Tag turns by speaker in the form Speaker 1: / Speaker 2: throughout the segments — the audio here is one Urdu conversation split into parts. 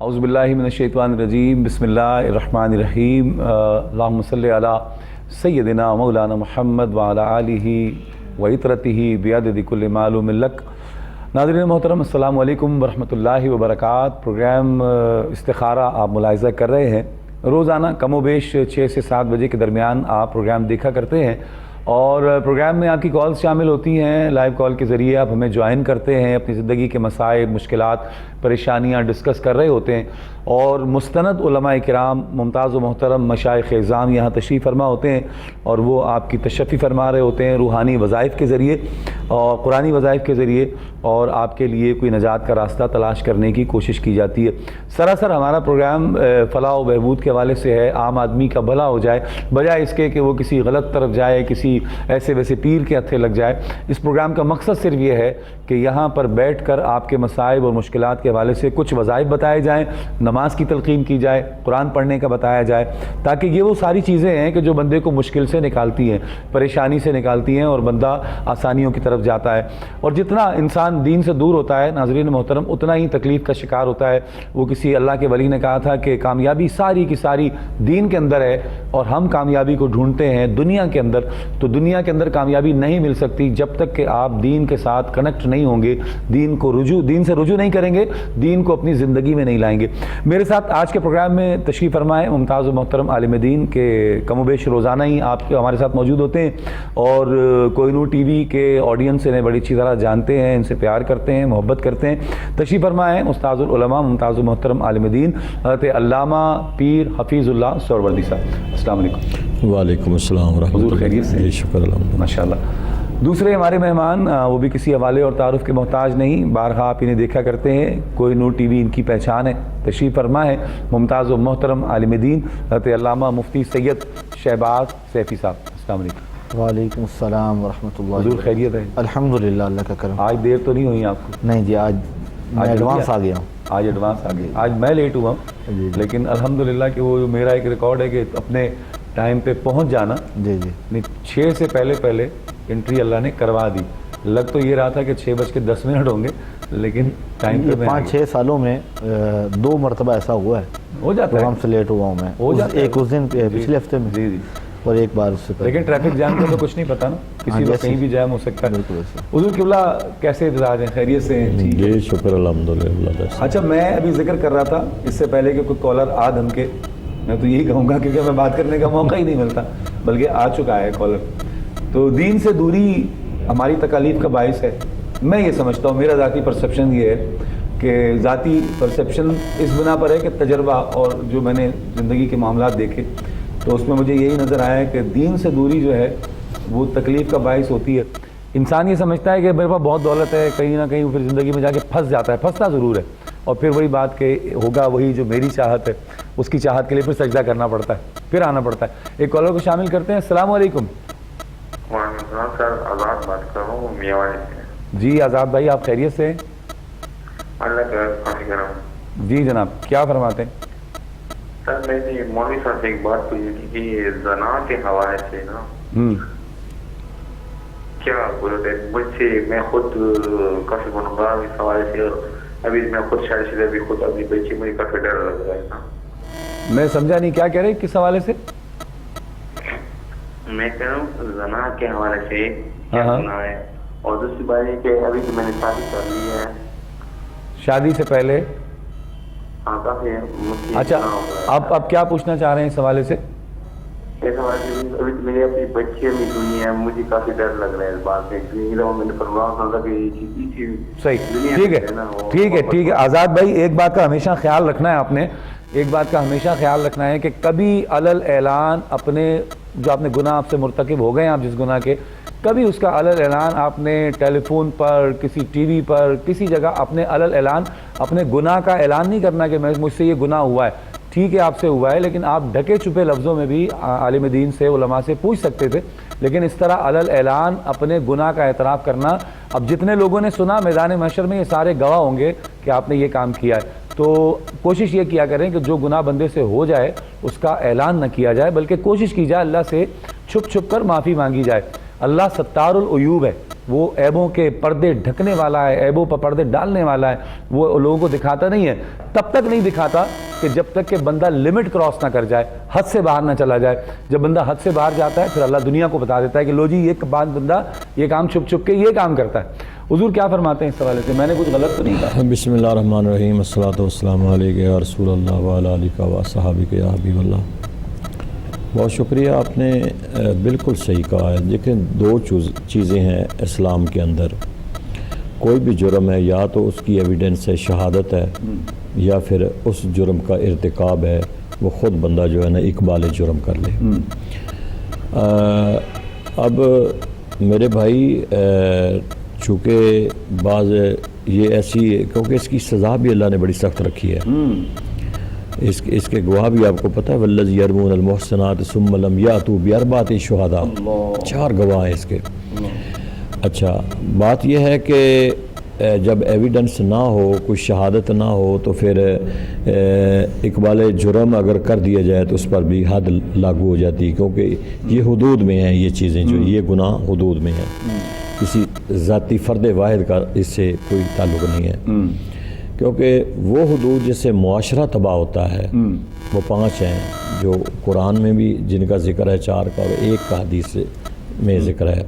Speaker 1: اعوذ باللہ من الشیطان الرجیم بسم اللہ الرحمن الرحیم اللہم صلی علی سیدنا مولانا محمد وعلی آلہ وعطرتہ بعدد کل معلوم لک۔ ناظرین محترم السلام علیکم ورحمۃ اللہ وبرکاتہ۔ پروگرام استخارہ آپ ملاحظہ کر رہے ہیں، روزانہ کم و بیش 6 سے 7 بجے کے درمیان آپ پروگرام دیکھا کرتے ہیں، اور پروگرام میں آپ کی کالز شامل ہوتی ہیں۔ لائیو کال کے ذریعے آپ ہمیں جوائن کرتے ہیں، اپنی زندگی کے مسائل، مشکلات، پریشانیاں ڈسکس کر رہے ہوتے ہیں، اور مستند علماء کرام، ممتاز و محترم مشائخ اعظام یہاں تشریف فرما ہوتے ہیں، اور وہ آپ کی تشفی فرما رہے ہوتے ہیں روحانی وظائف کے ذریعے اور قرآنی وظائف کے ذریعے، اور آپ کے لیے کوئی نجات کا راستہ تلاش کرنے کی کوشش کی جاتی ہے۔ سراسر ہمارا پروگرام فلاح و بہبود کے حوالے سے ہے، عام آدمی کا بھلا ہو جائے، بجائے اس کے کہ وہ کسی غلط طرف جائے، کسی ایسے ویسے پیر کے ہتھے لگ جائے۔ اس پروگرام کا مقصد صرف یہ ہے کہ یہاں پر بیٹھ کر آپ کے مسائل اور مشکلات کے حوالے سے کچھ وظائف بتائے جائیں، نماز کی تلقین کی جائے، قرآن پڑھنے کا بتایا جائے، تاکہ یہ وہ ساری چیزیں ہیں کہ جو بندے کو مشکل سے نکالتی ہیں، پریشانی سے نکالتی ہیں، اور بندہ آسانیوں کی طرف جاتا ہے۔ اور جتنا انسان دین سے دور ہوتا ہے ناظرین محترم، اتنا ہی تکلیف کا شکار ہوتا ہے۔ وہ کسی اللہ کے ولی نے کہا تھا کہ کامیابی ساری کی ساری دین کے اندر ہے، اور ہم کامیابی کو ڈھونڈتے ہیں دنیا کے اندر۔ تو دنیا کے اندر کامیابی نہیں مل سکتی جب تک کہ آپ دین کے ساتھ کنیکٹ نہیں ہوں گے، دین سے رجوع نہیں کریں گے، دین کو اپنی زندگی میں نہیں لائیں گے۔ میرے ساتھ آج کے پروگرام میں تشریف فرمائے ممتاز و محترم عالم دین کے کم و بیش روزانہ ہی آپ ہمارے ساتھ موجود ہوتے ہیں، اور کوہ نور ٹی وی کے آڈینس انہیں بڑی اچھی طرح جانتے ہیں، ان سے پیار کرتے ہیں، محبت کرتے ہیں۔ تشریف فرمائے استاذ العلماء ممتاز و محترم عالم دین حضرت علامہ پیر حفیظ اللہ سہروردی صاحب۔ السلام علیکم۔
Speaker 2: وعلیکم السلام ورحمۃ اللہ۔
Speaker 1: حضور خیریت سے؟
Speaker 2: شکر الحمد
Speaker 1: ماشاءاللہ۔ دوسرے ہمارے مہمان وہ بھی کسی حوالے اور تعارف کے محتاج نہیں، بارہا آپ انہیں دیکھا کرتے ہیں، کوہ نور ٹی وی ان کی پہچان ہے۔ تشریف فرما ہے ممتاز و محترم عالم دین حضرت علامہ مفتی سید شہباز سیفی صاحب۔ السلام علیکم۔
Speaker 3: وعلیکم السلام ورحمۃ اللہ۔
Speaker 1: حضور خیریت ہے؟
Speaker 3: الحمدللہ، اللہ کا کرم۔
Speaker 1: آج دیر تو نہیں ہوئی آپ کو؟
Speaker 3: نہیں جی، آج میں ایڈوانس آ گیا ہوں۔
Speaker 1: آج ایڈوانس آ گئے۔ آج میں لیٹ ہوا ہوں، لیکن الحمدللہ کہ وہ میرا ایک ریکارڈ ہے کہ اپنے ٹائم پہ پہنچ جانا۔
Speaker 3: جی جی،
Speaker 1: 6 سے پہلے انٹری اللہ نے کروا دی۔ لگ تو یہ رہا تھا کہ 6:10 ہوں گے، لیکن ٹائم پہ
Speaker 3: 5-6 سالوں میں 2 مرتبہ ایسا ہوا ہے
Speaker 1: ہو جاتا ہے،
Speaker 3: پروگرام سے لیٹ ہوا ہوں میں۔
Speaker 1: ہو جاتا ہے،
Speaker 3: ایک اس دن پچھلے ہفتے میں،
Speaker 1: جی جی،
Speaker 3: اور ایک بار اس سے پہلے۔
Speaker 1: لیکن ٹریفک جام کا تو کچھ نہیں پتا نا، کسی وقت کہیں بھی جام ہو سکتا ہے۔
Speaker 3: بالکل ایسا۔
Speaker 1: حضور قبلہ کیسے اعتراض ہیں؟ خیریت سے ہیں؟ ٹھیک ہے۔
Speaker 2: جی شکر الحمدللہ۔
Speaker 1: اچھا، میں ابھی ذکر کر رہا تھا اس سے پہلے کہ کوئی کالر آ دھم کے، میں تو یہی کہوں گا کیونکہ میں بات کرنے کا موقع ہی نہیں ملتا، بلکہ آ چکا ہے کالر۔ تو دین سے دوری ہماری تکالیف کا باعث ہے، میں یہ سمجھتا ہوں، میرا ذاتی پرسیپشن یہ ہے کہ ذاتی پرسیپشن اس بنا پر ہے کہ تجربہ اور جو میں نے زندگی کے معاملات دیکھے، تو اس میں مجھے یہی نظر آیا ہے کہ دین سے دوری جو ہے وہ تکلیف کا باعث ہوتی ہے۔ انسان یہ سمجھتا ہے کہ میرے پاس بہت دولت ہے، کہیں نہ کہیں پھر زندگی میں جا کے پھنس جاتا ہے، پھنستا ضرور ہے، اور پھر وہی بات کہ ہوگا وہی جو میری چاہت ہے، اس کی چاہت کے لیے پھر سجدہ کرنا پڑتا ہے، پھر آنا پڑتا ہے۔ ایک کالر کو شامل کرتے ہیں۔ السلام علیکم۔
Speaker 4: وعلیکم السلام سر، آزاد بات کر رہا ہوں میاواڑی سے۔
Speaker 1: جی آزاد بھائی، آپ خیریت سے ہیں؟
Speaker 4: اللہ کا کافی کرم۔
Speaker 1: جی جناب، کیا فرماتے ہیں؟
Speaker 4: سر میں نے مولوی صاحب سے ایک بات پوچھی تھی کہ زنا کے حوالے سے نا کیا بولتے ہیں، مجھ سے میں خود کافی گنہگار ہوں اس حوالے سے، اور ابھی میں خود شادی شدہ، ابھی خود اپنی بچی، مجھے کافی ڈر لگ رہا ہے نا۔
Speaker 1: میں سمجھا نہیں، کیا کہہ رہے ہیں، کس حوالے سے؟
Speaker 4: میں کہہ رہا ہوں زنا کے حوالے سے کیا گناہ ہے، اور دوسری بات یہ کہ ابھی تو میں نے شادی کر لی ہے،
Speaker 1: شادی سے پہلے؟
Speaker 4: ہاں کافی مشکل۔
Speaker 1: اچھا، اب کیا پوچھنا چاہ رہے ہیں اس حوالے سے؟
Speaker 4: اس حوالے سے ابھی تو میری اپنی بچی بھی دنیا ہے، مجھے کافی ڈر لگ رہا ہے اس بات سے، میں نے فرمایا تھا کہ یہ چیز
Speaker 1: صحیح، ٹھیک ہے آزاد بھائی، ایک بات کا ہمیشہ خیال رکھنا ہے آپ نے، ایک بات کا ہمیشہ خیال رکھنا ہے کہ کبھی علل اعلان اپنے جو آپ نے گناہ آپ سے مرتکب ہو گئے ہیں، آپ جس گناہ کے، کبھی اس کا علل اعلان آپ نے ٹیلی فون پر، کسی ٹی وی پر، کسی جگہ اپنے علل اعلان اپنے گناہ کا اعلان نہیں کرنا کہ مجھ سے یہ گناہ ہوا ہے۔ ٹھیک ہے آپ سے ہوا ہے، لیکن آپ ڈھکے چھپے لفظوں میں بھی عالم دین سے، علماء سے پوچھ سکتے تھے، لیکن اس طرح علل اعلان اپنے گناہ کا اعتراف کرنا، اب جتنے لوگوں نے سنا میدان محشر میں یہ سارے گواہ ہوں گے کہ آپ نے یہ کام کیا ہے۔ تو کوشش یہ کیا کریں کہ جو گناہ بندے سے ہو جائے اس کا اعلان نہ کیا جائے، بلکہ کوشش کی جائے اللہ سے چھپ چھپ کر معافی مانگی جائے۔ اللہ ستار العیوب ہے، وہ عیبوں کے پردے ڈھکنے والا ہے، عیبوں پر پردے ڈالنے والا ہے، وہ لوگوں کو دکھاتا نہیں ہے، تب تک نہیں دکھاتا کہ جب تک کہ بندہ لمٹ کراس نہ کر جائے، حد سے باہر نہ چلا جائے۔ جب بندہ حد سے باہر جاتا ہے پھر اللہ دنیا کو بتا دیتا ہے کہ لو جی یہ بندہ یہ کام چھپ چھپ کے یہ کام کرتا ہے۔ حضور کیا فرماتے ہیں اس حوالے سے؟ میں نے کچھ غلط تو نہیں کہا؟
Speaker 2: بسم اللہ الرحمن الرحیم، الصلاۃ والسلام علیک یا رسول اللہ وعلی آلک و صحابک یا حبیب اللہ۔ بہت شکریہ، آپ نے بالکل صحیح کہا ہے۔ دیکھیں، دو چیزیں ہیں اسلام کے اندر، کوئی بھی جرم ہے یا تو اس کی ایویڈنس ہے، شہادت ہے، یا پھر اس جرم کا ارتکاب ہے، وہ خود بندہ جو ہے نا اقبال جرم کر لے۔ اب میرے بھائی، چونکہ بعض یہ ایسی ہے کیونکہ اس کی سزا بھی اللہ نے بڑی سخت رکھی ہے، اس کے گواہ بھی آپ کو پتہ ہے، والذی یرمون المحصنات ثم لم یاتوا باربعۃ شہداء، 4 گواہ ہیں اس کے۔ اچھا، بات یہ ہے کہ جب ایویڈنس نہ ہو، کوئی شہادت نہ ہو، تو پھر اقبال جرم اگر کر دیا جائے تو اس پر بھی حد لاگو ہو جاتی ہے، کیونکہ یہ حدود میں ہیں، یہ چیزیں جو یہ گناہ حدود میں ہیں، کسی ذاتی فرد واحد کا اس سے کوئی تعلق نہیں ہے، کیونکہ وہ حدود جس سے معاشرہ تباہ ہوتا ہے وہ 5 ہیں جو قرآن میں بھی جن کا ذکر ہے، 4 کا، اور 1 کا حدیث میں ذکر ہے۔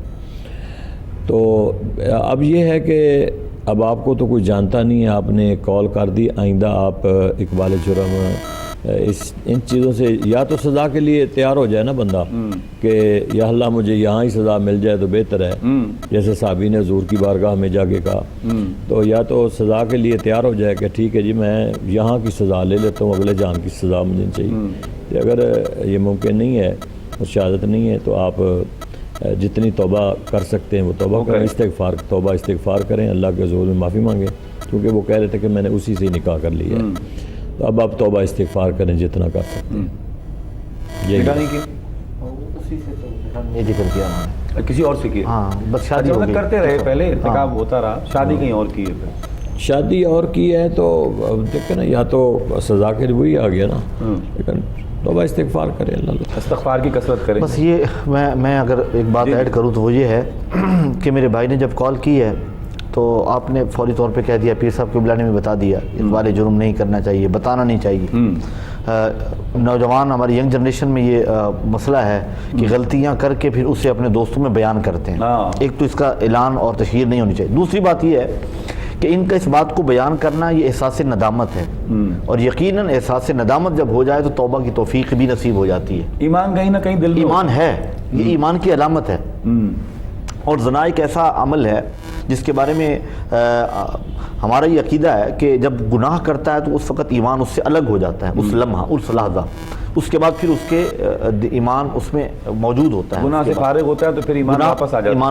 Speaker 2: تو اب یہ ہے کہ اب آپ کو تو کوئی جانتا نہیں ہے، آپ نے کال کر دی، آئندہ آپ اقبال جرم ان چیزوں سے یا تو سزا کے لیے تیار ہو جائے نا بندہ کہ یا اللہ مجھے یہاں ہی سزا مل جائے تو بہتر ہے، جیسے صحابی نے حضور کی بارگاہ میں جا کے کہا، تو یا تو سزا کے لیے تیار ہو جائے کہ ٹھیک ہے جی میں یہاں کی سزا لے لیتا ہوں، اگلے جان کی سزا مجھے چاہیے۔ اگر یہ ممکن نہیں ہے، شہادت نہیں ہے، تو آپ جتنی توبہ کر سکتے ہیں وہ توبہ کریں، توبہ استغفار کریں، اللہ کے حضور میں معافی مانگیں، کیونکہ وہ کہہ رہے تھے کہ میں نے اسی سے نکاح کر لیا ہے، تو اب آپ توبہ استغفار کریں جتنا کر سکتے ہیں۔
Speaker 1: نکاح نہیں کی؟
Speaker 3: یہ ذکر کیا انہوں نے،
Speaker 1: کسی اور سے کی؟
Speaker 3: ہاں بس شادی ہو گئی،
Speaker 1: کرتے رہے، پہلے ارتکاب ہوتا رہا، شادی کہیں اور کی ہے پھر؟
Speaker 2: شادی اور کی ہے تو دیکھیں نا، یا تو سزا کے وہی آ گیا نا، لیکن توبہ استغفار کریں، اللہ
Speaker 1: استغفار کی کثرت کریں۔
Speaker 3: بس یہ میں اگر ایک بات ایڈ کروں تو وہ یہ ہے کہ میرے بھائی نے جب کال کی ہے تو آپ نے فوری طور پہ کہہ دیا، پیر صاحب قبلہ نے بھی بتا دیا، اقبال جرم نہیں کرنا چاہیے، بتانا نہیں چاہیے۔ نوجوان ہماری ینگ جنریشن میں یہ مسئلہ ہے کہ غلطیاں کر کے پھر اسے اپنے دوستوں میں بیان کرتے ہیں، ایک تو اس کا اعلان اور تشہیر نہیں ہونی چاہیے، دوسری بات یہ ہے کہ ان کا اس بات کو بیان کرنا یہ احساس ندامت ہے، اور یقیناً احساس ندامت جب ہو جائے تو توبہ کی توفیق بھی نصیب ہو جاتی ہے۔
Speaker 1: ایمان کہیں نہ کہیں دل میں
Speaker 3: ایمان ہے، یہ ایمان کی علامت ہے، اور زنا ایک ایسا عمل ہے جس کے بارے میں ہمارا یہ عقیدہ ہے کہ جب گناہ کرتا ہے تو اس وقت ایمان اس سے الگ ہو جاتا ہے، اس لمحہ، اس لحظہ، اس کے بعد پھر اس کے ایمان اس میں موجود ہوتا ہے،
Speaker 1: گناہ سے فارغ ہوتا ہے تو پھر ایمان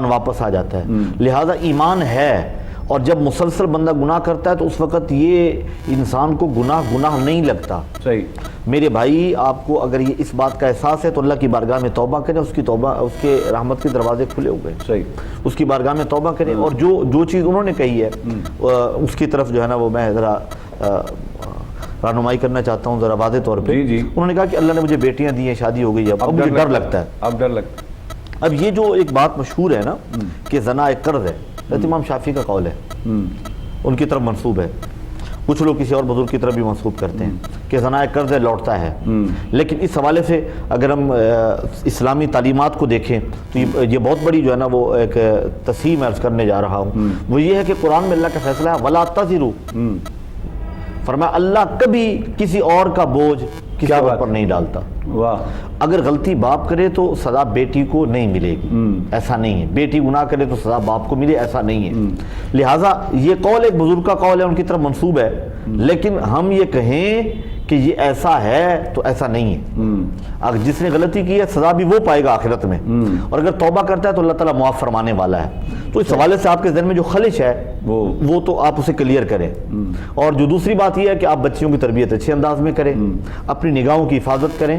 Speaker 3: واپس آ جاتا ہے۔ لہٰذا ایمان ہے، اور جب مسلسل بندہ گناہ کرتا ہے تو اس وقت یہ انسان کو گناہ نہیں لگتا۔
Speaker 1: صحیح
Speaker 3: میرے بھائی، آپ کو اگر یہ اس بات کا احساس ہے تو اللہ کی بارگاہ میں توبہ کریں، اس کے رحمت کے دروازے کھلے ہوئے،
Speaker 1: صحیح،
Speaker 3: اس کی بارگاہ میں توبہ کریں، اور جو چیز انہوں نے کہی ہے اس کی طرف جو ہے نا وہ میں ذرا رہنمائی کرنا چاہتا ہوں ذرا واضح طور پہ۔ انہوں نے کہا کہ اللہ نے مجھے بیٹیاں دی ہیں، شادی ہو گئی، اب مجھے ڈر لگتا ہے، اب یہ جو ایک بات مشہور ہے نا کہ زنا ایک قرض ہے، امام شافعی کا قول ہے، ان کی طرف منسوب ہے، کچھ لوگ کسی اور بزرگ کی طرف بھی منسوب کرتے ہیں کہ زنا ایک قرض ہے، لوٹتا ہے، لیکن اس حوالے سے اگر ہم اسلامی تعلیمات کو دیکھیں تو یہ بہت بڑی جو ہے نا وہ ایک تصحیح میں عرض کرنے جا رہا ہوں، وہ یہ ہے کہ قرآن میں اللہ کا فیصلہ ہے وَلَا تَزِرُوا، فرمایا اللہ کبھی کسی اور کا بوجھ کسی اور پر نہیں ڈالتا۔ اگر غلطی باپ کرے تو سزا بیٹی کو نہیں ملے گی، ایسا نہیں ہے، بیٹی گناہ کرے تو سزا باپ کو ملے، ایسا نہیں ہے۔ لہٰذا یہ قول ایک بزرگ کا قول ہے، ان کی طرف منسوب ہے، لیکن ہم یہ کہیں کہ یہ ایسا ہے تو ایسا نہیں ہے۔ اگر جس نے غلطی کی ہے سزا بھی وہ پائے گا آخرت میں، اور اگر توبہ کرتا ہے تو اللہ تعالیٰ معاف فرمانے والا ہے۔ تو اس حوالے سے آپ کے ذہن میں جو خلش ہے وہ تو آپ اسے کلیئر کریں، اور جو دوسری بات یہ ہے کہ آپ بچیوں کی تربیت اچھے انداز میں کریں، اپنی نگاہوں کی حفاظت کریں،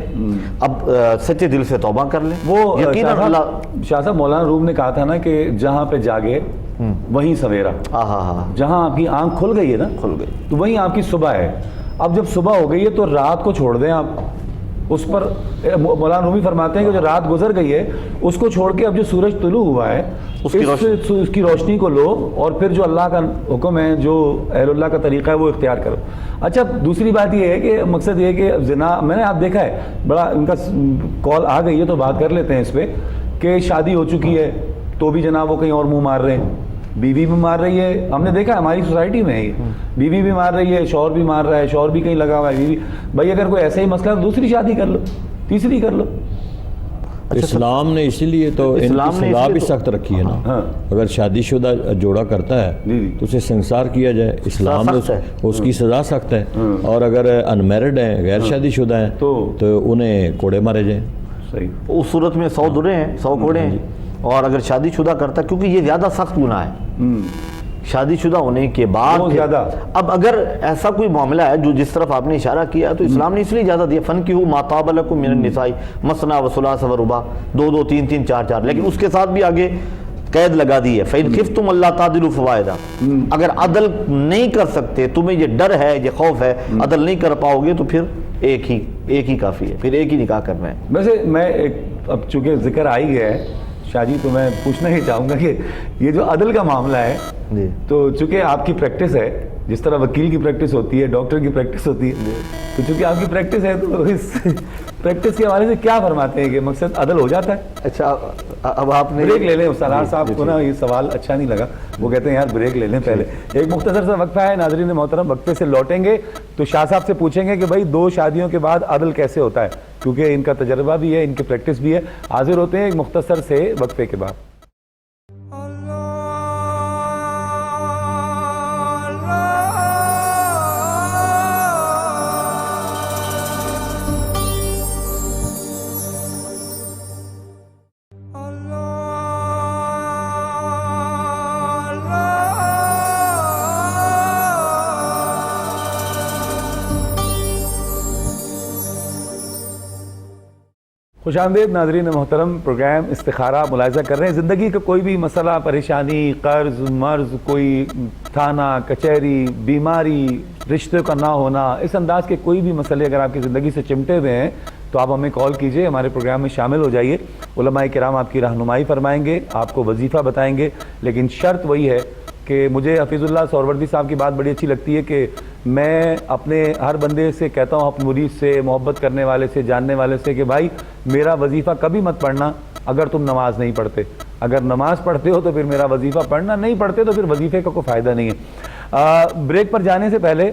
Speaker 3: اب سچے دل سے توبہ کر لیں۔
Speaker 1: وہ
Speaker 3: یقیناً اللہ
Speaker 1: شاہ صاحب مولانا روم نے کہا تھا نا کہ جہاں پہ جاگے وہیں سویرا، جہاں آپ کی آنکھ کھل گئی ہے نا، کھل گئی تو وہیں آپ کی صبح ہے۔ اب جب صبح ہو گئی ہے تو رات کو چھوڑ دیں آپ، اس پر مولانا رومی فرماتے ہیں کہ جو رات گزر گئی ہے اس کو چھوڑ کے اب جو سورج طلوع ہوا ہے اس کی روشنی کو لو اور پھر جو اللہ کا حکم ہے، جو اہل اللہ کا طریقہ ہے وہ اختیار کرو۔ اچھا دوسری بات یہ ہے کہ مقصد یہ ہے کہ زنا، میں نے آپ دیکھا ہے بڑا ان کا کال آ گئی ہے تو بات کر لیتے ہیں اس پہ، کہ شادی ہو چکی ہے تو بھی جناب وہ کہیں اور منہ مار رہے ہیں، بیوی بھی مار رہی ہے، ہم نے دیکھا ہماری سوسائٹی میں ہے یہ، بیوی بھی مار رہی ہے، شوہر بھی مار رہا ہے، شوہر بھی کہیں لگا ہوا ہے، بیوی بھائی اگر کوئی ایسا ہی مسئلہ ہے دوسری شادی کر لو، تیسری کر لو۔
Speaker 2: اسلام نے اسی لیے تو ان کی سزا بھی سخت رکھی ہے نا، اگر شادی شدہ جوڑا کرتا ہے تو اسے سنسار کیا جائے، اسلام میں اس کی سزا سخت ہے، اور اگر انمیرڈ ہیں، غیر شادی شدہ ہیں تو انہیں کوڑے مارے جائیں۔
Speaker 3: صحیح، اس صورت میں 100 درے ہیں، 100 کوڑے ہیں، اور اگر شادی شدہ کرتا ہے، کیونکہ یہ زیادہ سخت گناہ ہے شادی شدہ ہونے کے بعد زیادہ۔ اب اگر ایسا کوئی معاملہ ہے جو جس طرف آپ نے اشارہ کیا تو اسلام نے اس لیے اجازت دیا، فَانْكِحُوا مَا طَابَ لَكُم مِّنَ النِّسَاءِ مَثْنَىٰ وَثُلَاثَ وَرُبَاع، 2 2 3 3 4 4، لیکن اس کے ساتھ بھی آگے قید لگا دی ہے، فَإِنْ خِفْتُمْ أَلَّا تَعْدِلُوا فَوَاحِدَةً، اگر عدل نہیں کر سکتے، تمہیں یہ ڈر ہے، یہ خوف ہے عدل نہیں کر پاؤ گے، تو پھر ایک ہی کافی ہے، پھر ایک ہی نکاح کرنا ہے۔
Speaker 1: ویسے میں اب چونکہ ذکر آ ہی گیا ہے شاہ جی، تو میں پوچھنا ہی چاہوں گا کہ یہ جو عدل کا معاملہ ہے تو چونکہ آپ کی پریکٹس ہے، جس طرح وکیل کی پریکٹس ہوتی ہے، ڈاکٹر کی پریکٹس ہوتی ہے، تو چونکہ آپ کی پریکٹس ہے تو اس پریکٹس کے حوالے سے کیا فرماتے ہیں کہ مقصد عدل ہو جاتا ہے؟
Speaker 3: اچھا اب آپ نے
Speaker 1: بریک لے لیں، سالار صاحب کو نا یہ سوال اچھا نہیں لگا، وہ کہتے ہیں یار بریک لے لیں پہلے، ایک مختصر سا وقفہ ہے ناظرین محترم، وقفے سے لوٹیں گے تو شاہ صاحب سے پوچھیں گے کہ بھائی 2 شادیوں کے بعد عدل کیسے ہوتا ہے، کیونکہ ان کا تجربہ بھی ہے، ان کی پریکٹس بھی ہے۔ حاضر ہوتے ہیں ایک مختصر سے وقفے کے بعد۔ خوش آمدید ناظرین محترم، پروگرام استخارہ ملاحظہ کر رہے ہیں۔ زندگی کا کوئی بھی مسئلہ، پریشانی، قرض، مرض، کوئی تھانہ، کچہری، بیماری، رشتے کا نہ ہونا، اس انداز کے کوئی بھی مسئلے اگر آپ کی زندگی سے چمٹے ہوئے ہیں تو آپ ہمیں کال کیجئے، ہمارے پروگرام میں شامل ہو جائیے۔ علماء کرام آپ کی رہنمائی فرمائیں گے، آپ کو وظیفہ بتائیں گے، لیکن شرط وہی ہے کہ مجھے حفیظ اللہ سہروردی صاحب کی بات بڑی اچھی لگتی ہے کہ میں اپنے ہر بندے سے کہتا ہوں، اپنے مرید سے، محبت کرنے والے سے، جاننے والے سے، کہ بھائی میرا وظیفہ کبھی مت پڑھنا اگر تم نماز نہیں پڑھتے، اگر نماز پڑھتے ہو تو پھر میرا وظیفہ پڑھنا، نہیں پڑھتے تو پھر وظیفے کا کوئی فائدہ نہیں ہے۔ بریک پر جانے سے پہلے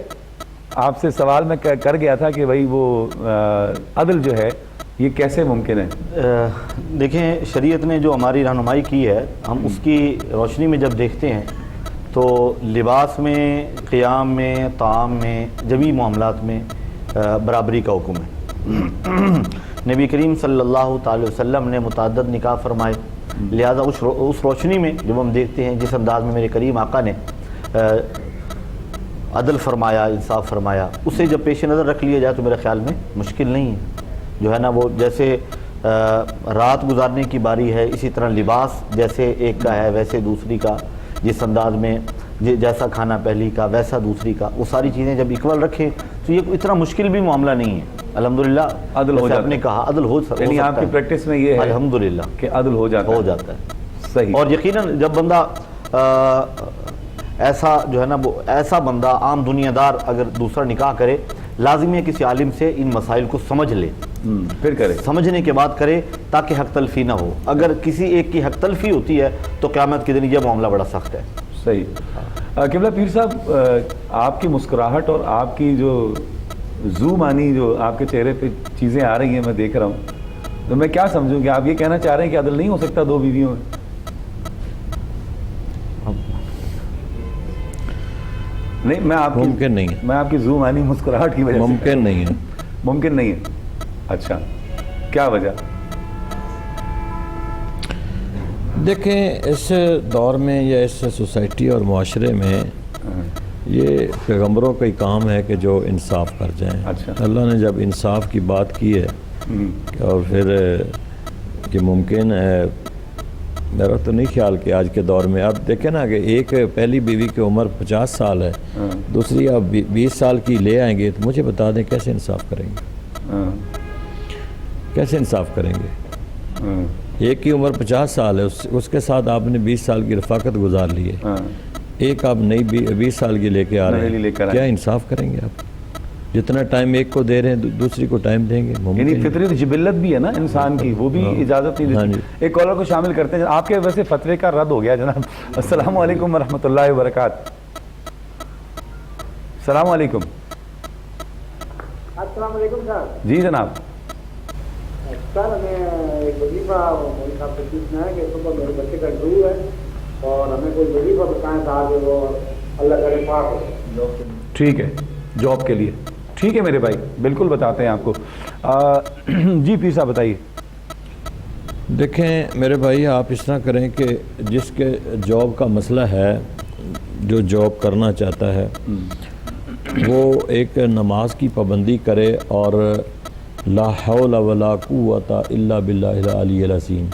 Speaker 1: آپ سے سوال میں کر گیا تھا کہ بھائی وہ عدل جو ہے یہ کیسے ممکن ہے؟
Speaker 3: دیکھیں شریعت نے جو ہماری رہنمائی کی ہے، ہم اس کی روشنی میں جب دیکھتے ہیں تو لباس میں، قیام میں، طعام میں، جبھی معاملات میں برابری کا حکم ہے۔ نبی کریم صلی اللہ تعالی وسلم نے متعدد نکاح فرمائے، لہذا اس روشنی میں جب ہم دیکھتے ہیں جس انداز میں میرے کریم آقا نے عدل فرمایا، انصاف فرمایا، اسے جب پیش نظر رکھ لیا جائے تو میرے خیال میں مشکل نہیں ہے۔ جو ہے نا وہ جیسے رات گزارنے کی باری ہے، اسی طرح لباس جیسے ایک کا ہے ویسے دوسری کا، جس انداز میں جیسا کھانا پہلی کا ویسا دوسری کا، وہ ساری چیزیں جب ایکول رکھیں تو یہ اتنا مشکل بھی معاملہ نہیں ہے۔ الحمدللہ
Speaker 1: عدل ہو جاتا ہے،
Speaker 3: آپ نے کہا عدل ہو سکتا ہے،
Speaker 1: یعنی آپ کی پریکٹس میں یہ ہے
Speaker 3: الحمدللہ
Speaker 1: کہ عدل ہو جاتا ہے۔ صحیح۔
Speaker 3: اور یقیناً جب بندہ ایسا جو ہے نا وہ ایسا بندہ عام دنیا دار اگر دوسرا نکاح کرے، لازم ہے کسی عالم سے ان مسائل کو سمجھ لے،
Speaker 1: پھر کرے،
Speaker 3: سمجھنے کے بعد کرے تاکہ حق تلفی نہ ہو۔ اگر کسی ایک کی حق تلفی ہوتی ہے تو قیامت کے دن یہ معاملہ بڑا سخت ہے۔
Speaker 1: صحیح۔ قبلہ پیر صاحب، آپ کی مسکراہٹ اور آپ کی جو زومانی جو آپ کے چہرے پہ چیزیں آ رہی ہیں میں دیکھ رہا ہوں، تو میں کیا سمجھوں کہ آپ یہ کہنا چاہ رہے ہیں کہ عدل نہیں ہو سکتا 2 بیویوں میں؟ نہیں، میں آپ
Speaker 2: ممکن نہیں ہے،
Speaker 1: میں آپ کی زومانی مسکراہٹ کی وجہ سے
Speaker 2: ممکن نہیں ہے،
Speaker 1: ممکن نہیں ہے۔ اچھا، کیا وجہ؟
Speaker 2: دیکھیں اس دور میں یا اس سوسائٹی اور معاشرے میں یہ پیغمبروں کا ہی کام ہے کہ جو انصاف کر جائیں۔
Speaker 1: اچھا۔
Speaker 2: اللہ نے جب انصاف کی بات کی ہے اور پھر کہ ممکن ہے، میرا تو نہیں خیال کہ آج کے دور میں، آپ دیکھیں نا کہ ایک پہلی بیوی کی عمر 50 سال ہے، دوسری آپ 20 سال کی لے آئیں گے، تو مجھے بتا دیں کیسے انصاف کریں گے؟ کیسے انصاف کریں گے؟ ایک کی عمر 50 سال ہے، اس کے ساتھ آپ نے 20 سال کی رفاقت گزار لی ہے، ایک آپ نئی 20 سال کی لے کے آ رہے ہیں، کیا انصاف کریں گے آپ؟ جتنا ٹائم ایک کو دے رہے ہیں دوسری کو ٹائم دیں گے؟
Speaker 1: یعنی فطری جبلت بھی ہے نا انسان کی، وہ بھی اجازت نہیں دیتی۔ ایک کالر کو شامل کرتے ہیں، آپ کے ویسے فتوے کا رد ہو گیا جناب۔ السلام علیکم ورحمۃ اللہ وبرکاتہ۔ السلام علیکم۔
Speaker 5: السلام علیکم سر۔
Speaker 1: جی جناب۔
Speaker 5: سر ہمیں ایک وظیفہ مولوی صاحب سے پوچھنا ہے کہ صبح میرے بچے کا انٹرویو ہے اور ہمیں کوئی وظیفہ بتائیں تاکہ وہ اللہ کرے پاک ہو۔
Speaker 1: ٹھیک ہے، جاب کے لیے ٹھیک ہے میرے بھائی، بالکل بتاتے ہیں آپ کو۔ جی پیر صاحب بتائیے۔
Speaker 2: دیکھیں میرے بھائی، آپ اس طرح کریں کہ جس کے جاب کا مسئلہ ہے، جو جاب کرنا چاہتا ہے، وہ ایک نماز کی پابندی کرے اور لا حول ولا قوت الا باللہ العلی العظیم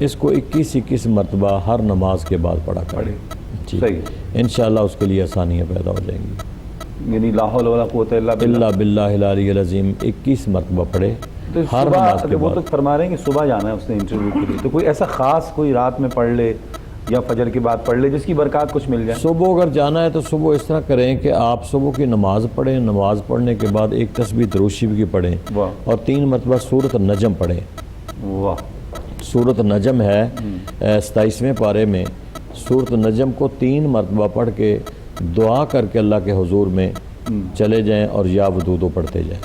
Speaker 2: اس کو 21 مرتبہ ہر نماز کے بعد پڑھا کرے،
Speaker 1: صحیح،
Speaker 2: انشاءاللہ اس کے لیے آسانیاں پیدا ہو جائیں گی۔
Speaker 1: یعنی لا حول ولا قوت الا
Speaker 2: باللہ العلی العظیم 21 مرتبہ پڑھے ہر نماز کے
Speaker 1: وہ
Speaker 2: بعد۔
Speaker 1: تو فرما رہے ہیں کہ صبح جانا ہے اس نے انٹرویو کے لیے، تو کوئی ایسا خاص کوئی رات میں پڑھ لے یا فجر کے بعد پڑھ لے جس کی برکات کچھ مل جائے؟
Speaker 2: صبح اگر جانا ہے تو صبح اس طرح کریں کہ آپ صبح کی نماز پڑھیں، نماز پڑھنے کے بعد ایک تسبیح درود شریف کی پڑھیں اور 3 مرتبہ سورۃ النجم پڑھیں۔
Speaker 1: واہ،
Speaker 2: سورۃ النجم ہے 27ویں پارے میں، سورۃ النجم کو 3 مرتبہ پڑھ کے دعا کر کے اللہ کے حضور میں چلے جائیں اور یا ودودو پڑھتے جائیں۔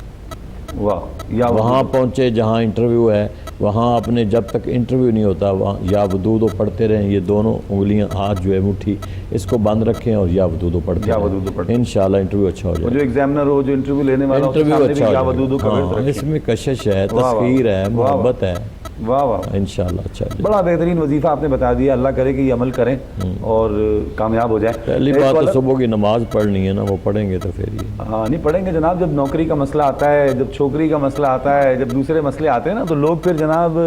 Speaker 1: واہ، یا
Speaker 2: وہاں پہنچے جہاں انٹرویو ہے، وہاں اپنے جب تک انٹرویو نہیں ہوتا وہاں یا ودودو پڑھتے رہیں، یہ دونوں انگلیاں ہاتھ جو ہے مٹھی اس کو بند رکھیں اور یا ودودو پڑھتے رہیں، انشاءاللہ انٹرویو اچھا ہو جائے۔
Speaker 1: جو ایگزامنر ہو، جو انٹرویو لینے والا
Speaker 2: انٹرویو اچھا
Speaker 1: یا
Speaker 2: ہو
Speaker 1: ودودو کا ورد
Speaker 2: جائے،
Speaker 1: رکھیں۔
Speaker 2: اس میں کشش ہے، تسخیر ہے، محبت ہے،
Speaker 1: واہ واہ،
Speaker 2: انشاءاللہ اچھا ہو جائے۔
Speaker 1: بڑا بہترین وظیفہ آپ نے بتا دیا، اللہ کرے کہ یہ عمل کریں اور کامیاب ہو جائیں۔
Speaker 2: پہلی بات تو صبح کی نماز پڑھنی ہے نا، وہ پڑھیں گے تو پھر یہ
Speaker 1: ہاں نہیں پڑھیں گے جناب، جب نوکری کا مسئلہ آتا ہے، جب چھوکری کا مسئلہ آتا ہے، جب دوسرے مسئلے آتے ہیں نا، تو لوگ پھر جناب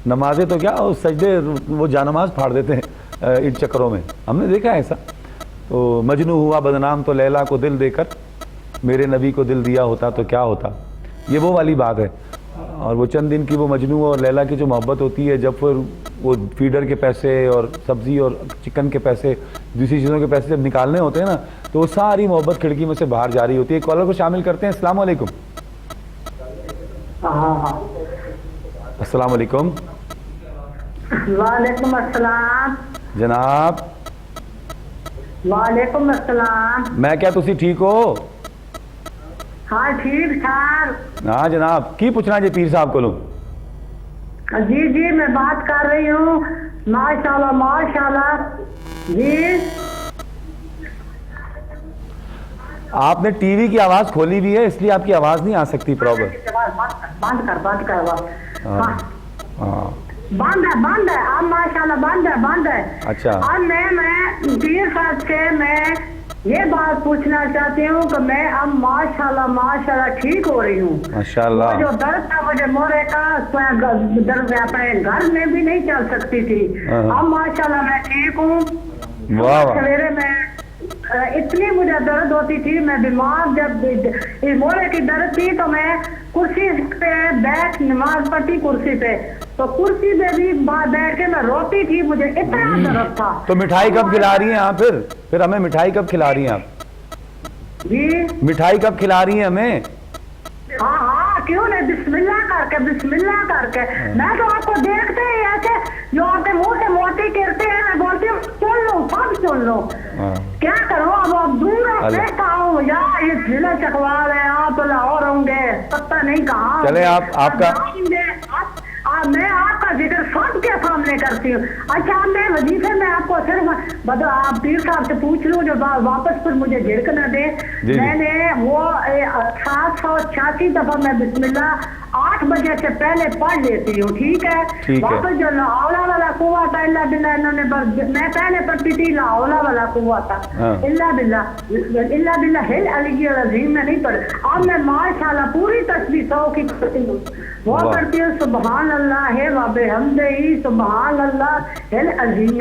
Speaker 1: نمازیں تو کیا سجدے وہ جانماز پھاڑ دیتے ہیں ان چکروں میں، ہم نے دیکھا ہے ایسا۔ تو مجنو ہوا بدنام تو لیلا کو دل دے کر میرے نبی کو دل دیا ہوتا تو کیا ہوتا، یہ وہ والی بات ہے۔ اور وہ چند دن کی وہ مجنو اور لیلا کی جو محبت ہوتی ہے، جب پھر وہ فیڈر کے پیسے اور سبزی اور چکن کے پیسے، دوسری چیزوں کے پیسے جب نکالنے ہوتے ہیں نا، تو وہ ساری محبت کھڑکی میں سے باہر جاری ہوتی ہے۔ ایک کالر کو شامل کرتے ہیں۔ السلام علیکم۔ السلام علیکم۔
Speaker 6: وعلیکم السلام
Speaker 1: جناب۔
Speaker 6: وعلیکم السلام۔
Speaker 1: میں کیا تسی ٹھیک ہو؟
Speaker 6: ہاں ٹھیک ٹھاک۔
Speaker 1: ہاں جناب، کی پوچھنا جی پیر صاحب کو لوں؟
Speaker 6: جی جی میں بات کر رہی ہوں، ماشاءاللہ ماشاءاللہ۔ جی
Speaker 1: آپ نے ٹی وی کی آواز کھولی بھی ہے، اس لیے آپ کی آواز نہیں آ سکتی پراپر۔
Speaker 6: بند کر
Speaker 1: ہاں
Speaker 6: بند ہے اب ماشاءاللہ بند ہے۔
Speaker 1: اچھا،
Speaker 6: اب میں پیر صاحب سے میں یہ بات پوچھنا چاہتی ہوں کہ میں اب ماشاءاللہ ٹھیک ہو رہی ہوں۔
Speaker 1: ماشاءاللہ۔
Speaker 6: جو درد تھا مجھے مورے کا درد اپنے گھر میں بھی نہیں چل سکتی تھی، اب ماشاءاللہ میں ٹھیک ہوں۔ سویرے میں اتنی مجھے درد ہوتی تھی، میں بیمار جب مورے کی درد تھی تو میں کرسی پہ بیٹھ نماز پڑھتی کرسی پہ، تو کرسی پہ بھی بیٹھ کے میں روتی تھی، مجھے اتنا درد تھا۔
Speaker 1: تو مٹھائی کب کھلا رہی ہیں آپ؟ پھر ہمیں مٹھائی کب کھلا رہی ہیں آپ؟
Speaker 6: جی
Speaker 1: مٹھائی کب کھلا رہی ہیں ہمیں؟
Speaker 6: ہاں کیوں نہیں، بسم اللہ کر کے میں تو آپ کو دیکھتے ہی ایسے جو آپ کے منہ سے موتی کرتے ہیں، میں بولتی ہوں سن لو کیا کرو، اب آپ دور بیٹھا ہوں یا یہ ضلع چکوال ہے، آپ لاہور ہوں گے، پتہ نہیں کہاں
Speaker 1: چلے آپ کا
Speaker 6: میں آپ کا ذکر سب کے سامنے کرتی ہوں۔ اچھا میں وظیفے میں آپ کو صرف آپ پیر صاحب سے پوچھ لوں جو واپس پھر مجھے جھڑک نہ دے، میں نے وہ 786 دفعہ میں بسم اللہ 8 بجے سے پہلے پڑھ لیتی ہوں، ٹھیک ہے؟ واپس جو لا حول ولا قوت الا باللہ انہوں نے میں پہلے پڑھتی تھی لا حول ولا قوت الا باللہ العلی العظیم میں نہیں پڑھ، اب میں ماشاءاللہ پوری تسبیح 100 کی پڑھتی ہوں، وہ پڑھتی ہوں سبحان اللہ و بحمدہ سبحان اللہ العظیم،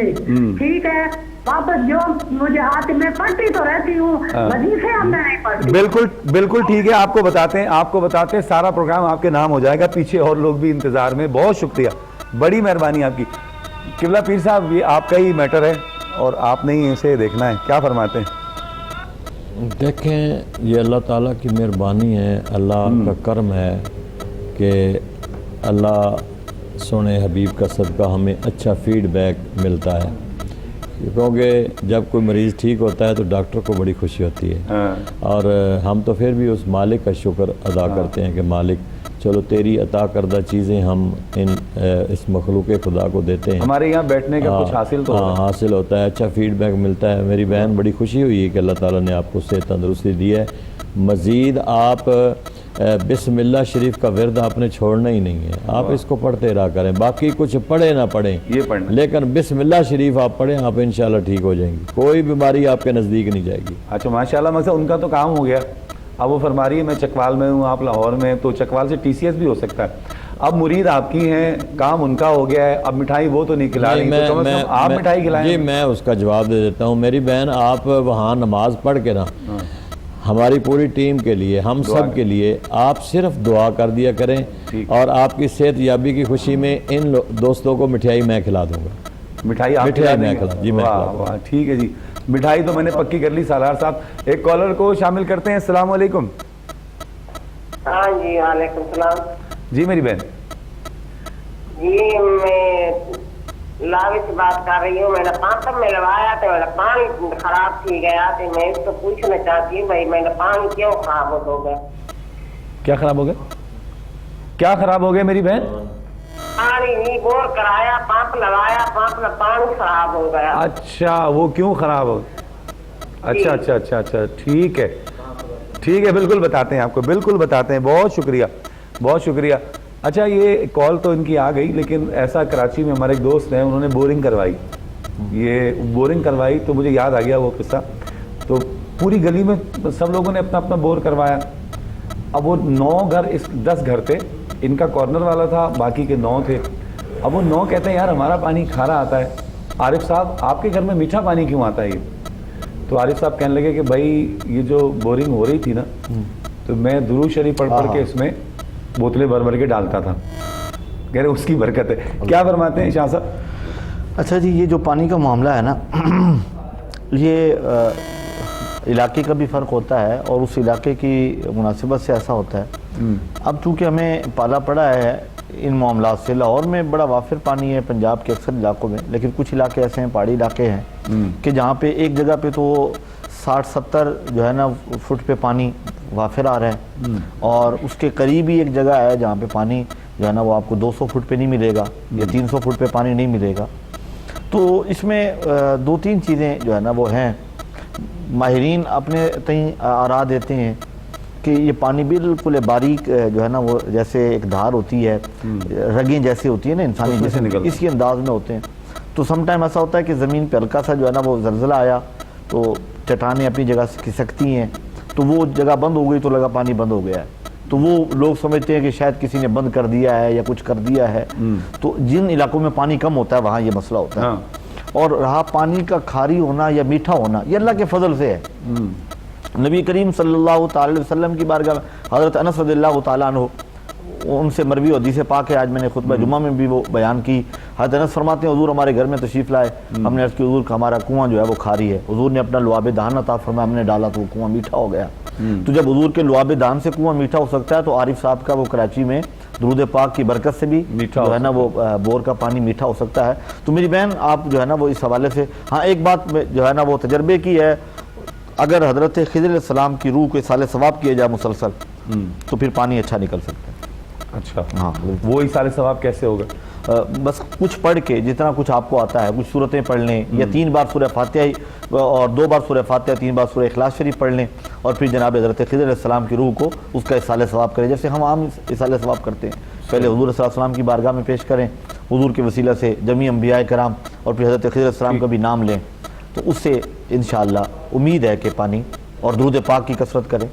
Speaker 6: ٹھیک ہے؟ واپس جو مجھے ہاتھ میں پڑھتی تو رہتی ہوں، وظیفے ہم میں نہیں پڑھتی۔
Speaker 1: بالکل ٹھیک ہے، آپ کو بتاتے ہیں سارا پروگرام آپ کے نام ہو جائے گا، پیچھے اور لوگ بھی انتظار میں۔ بہت شکریہ بڑی مہربانی آپ کی. قبلہ پیر صاحب یہ آپ کا ہی میٹر ہے اور آپ نے ہی اسے دیکھنا ہے, کیا فرماتے ہیں؟
Speaker 2: دیکھیں یہ اللہ تعالیٰ کی مہربانی ہے, اللہ کا کرم ہے کہ اللہ سونے حبیب کا صدقہ ہمیں اچھا فیڈ بیک ملتا ہے, کیونکہ جب کوئی مریض ٹھیک ہوتا ہے تو ڈاکٹر کو بڑی خوشی ہوتی ہے, اور ہم تو پھر بھی اس مالک کا شکر ادا کرتے ہیں کہ مالک چلو تیری عطا کردہ چیزیں ہم اس مخلوق خدا کو دیتے ہیں.
Speaker 1: ہمارے یہاں بیٹھنے کا کچھ حاصل تو
Speaker 2: حاصل ہوتا ہے, اچھا فیڈ بیک ملتا ہے. میری بہن بڑی خوشی ہوئی ہے کہ اللہ تعالیٰ نے آپ کو صحت تندرستی دی ہے. مزید آپ بسم اللہ شریف کا ورد آپ نے چھوڑنا ہی نہیں ہے, آپ اس کو پڑھتے رہا کریں, باقی کچھ پڑھیں نہ پڑھیں
Speaker 1: یہ پڑھنا,
Speaker 2: لیکن بسم اللہ شریف آپ پڑھیں, آپ انشاءاللہ ٹھیک ہو جائیں گی, کوئی بیماری آپ کے نزدیک نہیں جائے گی.
Speaker 1: اچھا ماشاءاللہ. مقصد ان کا تو کام ہو گیا. اب وہ فرما رہی ہے میں چکوال میں ہوں, آپ لاہور میں, تو چکوال سے TCS بھی ہو سکتا ہے. اب مرید آپ کی ہیں, کام ان کا ہو گیا ہے, اب مٹھائی وہ تو نہیں کھلا رہی, تو کم از کم آپ مٹھائی کھلائیں.
Speaker 2: جی میں اس کا جواب دے دیتا ہوں. میری بہن آپ وہاں نماز پڑھ کے نا ہماری پوری ٹیم کے لیے, ہم سب کے لیے آپ صرف دعا کر دیا کریں, اور آپ کی صحت یابی کی خوشی میں ان دوستوں کو مٹھائی میں کھلا دوں گا.
Speaker 1: مٹھائی آپ
Speaker 2: مٹھائی میں کھلا, جی میں کھلا دوں گا.
Speaker 1: ٹھیک ہے جی, مٹھائی تو میں نے پکی کر لی. سالار صاحب ایک کالر کو شامل کرتے ہیں. السلام علیکم.
Speaker 7: ہاں جی وعلیکم السلام.
Speaker 1: جی میری بہن.
Speaker 7: جی میں لاوی سے بات کر رہی ہوں. میں نے پانچ میں لگایا تو میرا پانی خراب تھی گیا, تو میں اس کو پوچھنا چاہتی ہوں بھائی میرا پانی کیوں خراب ہو گیا؟
Speaker 1: کیا خراب ہو گیا؟ کیا خراب ہو گیا میری بہن؟
Speaker 7: پانی نہیں بور کرایا, پمپ لگایا, پمپ میں پانی خراب ہو گیا.
Speaker 1: اچھا وہ کیوں خراب ہو گیا؟ اچھا اچھا اچھا اچھا ٹھیک ہے ٹھیک ہے, بالکل بتاتے ہیں آپ کو, بالکل بتاتے ہیں. بہت شکریہ بہت شکریہ. اچھا یہ کال تو ان کی آ گئی, لیکن ایسا کراچی میں ہمارے ایک دوست ہیں, انہوں نے بورنگ کروائی. یہ بورنگ کروائی تو مجھے یاد آ گیا وہ قصہ. تو پوری گلی میں سب لوگوں نے اپنا اپنا بور کروایا. اب وہ 9 گھر, 10 گھر تھے, ان کا کارنر والا تھا, باقی کے 9 تھے. اب وہ 9 کہتے ہیں یار ہمارا پانی کھارا آتا ہے, عارف صاحب آپ کے گھر میں میٹھا پانی کیوں آتا ہے یہ؟ تو عارف صاحب کہنے لگے کہ بھائی یہ جو بورنگ ہو رہی تھی نا, تو میں درود شریف پڑھ پڑھ کے اس میں بوتلیں بھر بھر کے ڈالتا تھا. کہہ رہے اس کی برکت ہے. کیا فرماتے ہیں شاہ صاحب؟
Speaker 3: اچھا جی, یہ جو پانی کا معاملہ ہے نا, یہ علاقے کا بھی فرق ہوتا ہے, اور اس علاقے کی مناسبت سے ایسا ہوتا ہے. اب چونکہ ہمیں پالا پڑا ہے ان معاملات سے, لاہور میں بڑا وافر پانی ہے, پنجاب کے اکثر علاقوں میں, لیکن کچھ علاقے ایسے ہیں, پہاڑی علاقے ہیں کہ جہاں پہ ایک جگہ پہ تو 60-70 جو ہے نا فٹ پہ پانی وافر آ رہا ہے, اور اس کے قریب ہی ایک جگہ ہے جہاں پہ پانی جو ہے نا وہ آپ کو 200 فٹ پہ نہیں ملے گا, یا 300 فٹ پہ پانی نہیں ملے گا. تو اس میں 2-3 چیزیں جو ہے نا وہ ہیں. ماہرین اپنے تئیں آراء دیتے ہیں کہ یہ پانی بالکل باریک جو ہے نا وہ جیسے ایک دھار ہوتی ہے, رگیں جیسے ہوتی ہیں نا انسانی جسم, اسی انداز میں ہوتے ہیں. تو سم ٹائم ایسا ہوتا ہے کہ زمین پہ ہلکا سا جو ہے نا وہ زلزلہ آیا تو چٹانیں اپنی جگہ سے کھسکتی ہیں, تو وہ جگہ بند ہو گئی تو لگا پانی بند ہو گیا ہے. تو وہ لوگ سمجھتے ہیں کہ شاید کسی نے بند کر دیا ہے یا کچھ کر دیا ہے. تو جن علاقوں میں پانی کم ہوتا ہے وہاں یہ مسئلہ ہوتا ہے. اور رہا پانی کا کھاری ہونا یا میٹھا ہونا, یہ اللہ کے فضل سے ہے. نبی کریم صلی اللہ تعالی علیہ وسلم کی بارگاہ میں حضرت انس رضی اللہ تعالیٰ عنہ, ان سے مروی حدیث پاک ہے, آج میں نے خطبہ جمعہ میں بھی وہ بیان کی. حضرت انس فرماتے ہیں حضور ہمارے گھر میں تشریف لائے, ہم نے عرض کی حضور کا ہمارا کنواں جو ہے وہ کھاری ہے. حضور نے اپنا لعاب دہن عطا فرمایا, ہم نے ڈالا تو وہ کنواں میٹھا ہو گیا. تو جب حضور کے لعاب دہن سے کنواں میٹھا ہو سکتا ہے, تو عارف صاحب کا وہ کراچی میں درود پاک کی برکت سے بھی جو ہے نا وہ بور کا پانی میٹھا ہو سکتا ہے. تو میری بہن آپ جو ہے نا وہ اس حوالے سے, ہاں ایک بات جو ہے نا وہ تجربے کی ہے, اگر حضرت خضر علیہ السلام کی روح کو اصال ثواب کیا جائے مسلسل, تو پھر پانی اچھا نکل سکتا ہے.
Speaker 1: اچھا ہاں, وہ اصال ثواب کیسے ہوگا؟
Speaker 3: بس کچھ پڑھ کے, جتنا کچھ آپ کو آتا ہے, کچھ صورتیں پڑھ لیں, یا 3 بار سورہ فاتحہ اور 2 بار سورہ فاتحہ, 3 بار سورہ اخلاص شریف پڑھ لیں, اور پھر جناب حضرت خضر علیہ السلام کی روح کو اس کا اصال ثواب کریں, جیسے ہم عام اصال ثواب کرتے ہیں. پہلے حضور صلی اللہ علیہ وسلم کی بارگاہ میں پیش کریں, حضور کے وسیلہ سے جمیع انبیاء کرام, اور پھر حضرت خضر علیہ السلام کا بھی نام لیں, تو اس سے انشاءاللہ امید ہے کہ پانی اور درود پاک کی کثرت کریں.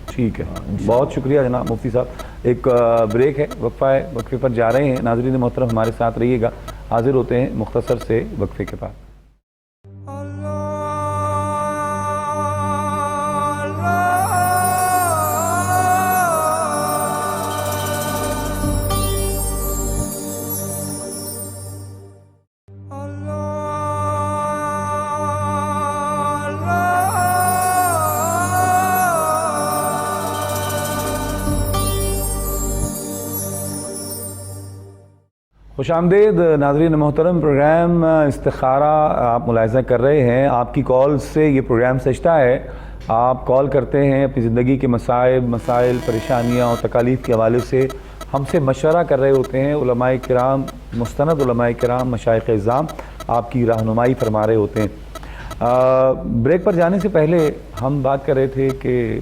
Speaker 1: ٹھیک ہے, بہت شکریہ جناب مفتی صاحب. ایک بریک ہے, وقفہ ہے, وقفے پر جا رہے ہیں. ناظرین محترم ہمارے ساتھ رہیے گا, حاضر ہوتے ہیں مختصر سے وقفے کے بعد. خوش آمدید ناظرین محترم، پروگرام استخارہ آپ ملاحظہ کر رہے ہیں. آپ کی کال سے یہ پروگرام سجتا ہے. آپ کال کرتے ہیں اپنی زندگی کے مسائل، پریشانیاں اور تکالیف کے حوالے سے ہم سے مشورہ کر رہے ہوتے ہیں. علماء کرام، مستند علماء کرام، مشائخ اعظام آپ کی رہنمائی فرما رہے ہوتے ہیں. بریک پر جانے سے پہلے ہم بات کر رہے تھے کہ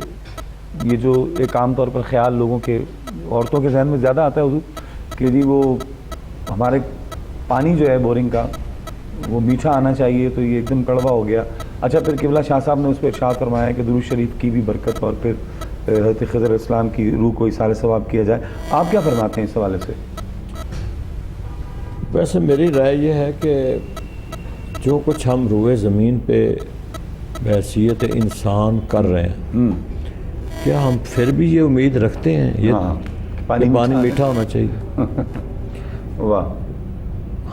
Speaker 1: یہ جو ایک عام طور پر خیال لوگوں کے، عورتوں کے ذہن میں زیادہ آتا ہے حضور کہ جی وہ ہمارے پانی جو ہے بورنگ کا وہ میٹھا آنا چاہیے، تو یہ ایک دم کڑوا ہو گیا. اچھا، پھر قبلہ شاہ صاحب نے اس پہ ارشاد فرمایا کہ درود شریف کی بھی برکت اور پھر حضرت خضر علیہ السلام کی روح کو اصال ثواب کیا جائے. آپ کیا فرماتے ہیں اس حوالے سے؟
Speaker 2: ویسے میری رائے یہ ہے کہ جو کچھ ہم روئے زمین پہ بحیثیت انسان کر رہے ہیں، کیا ہم پھر بھی یہ امید رکھتے ہیں یہ پانی میٹھا ہونا چاہیے؟
Speaker 1: واہ،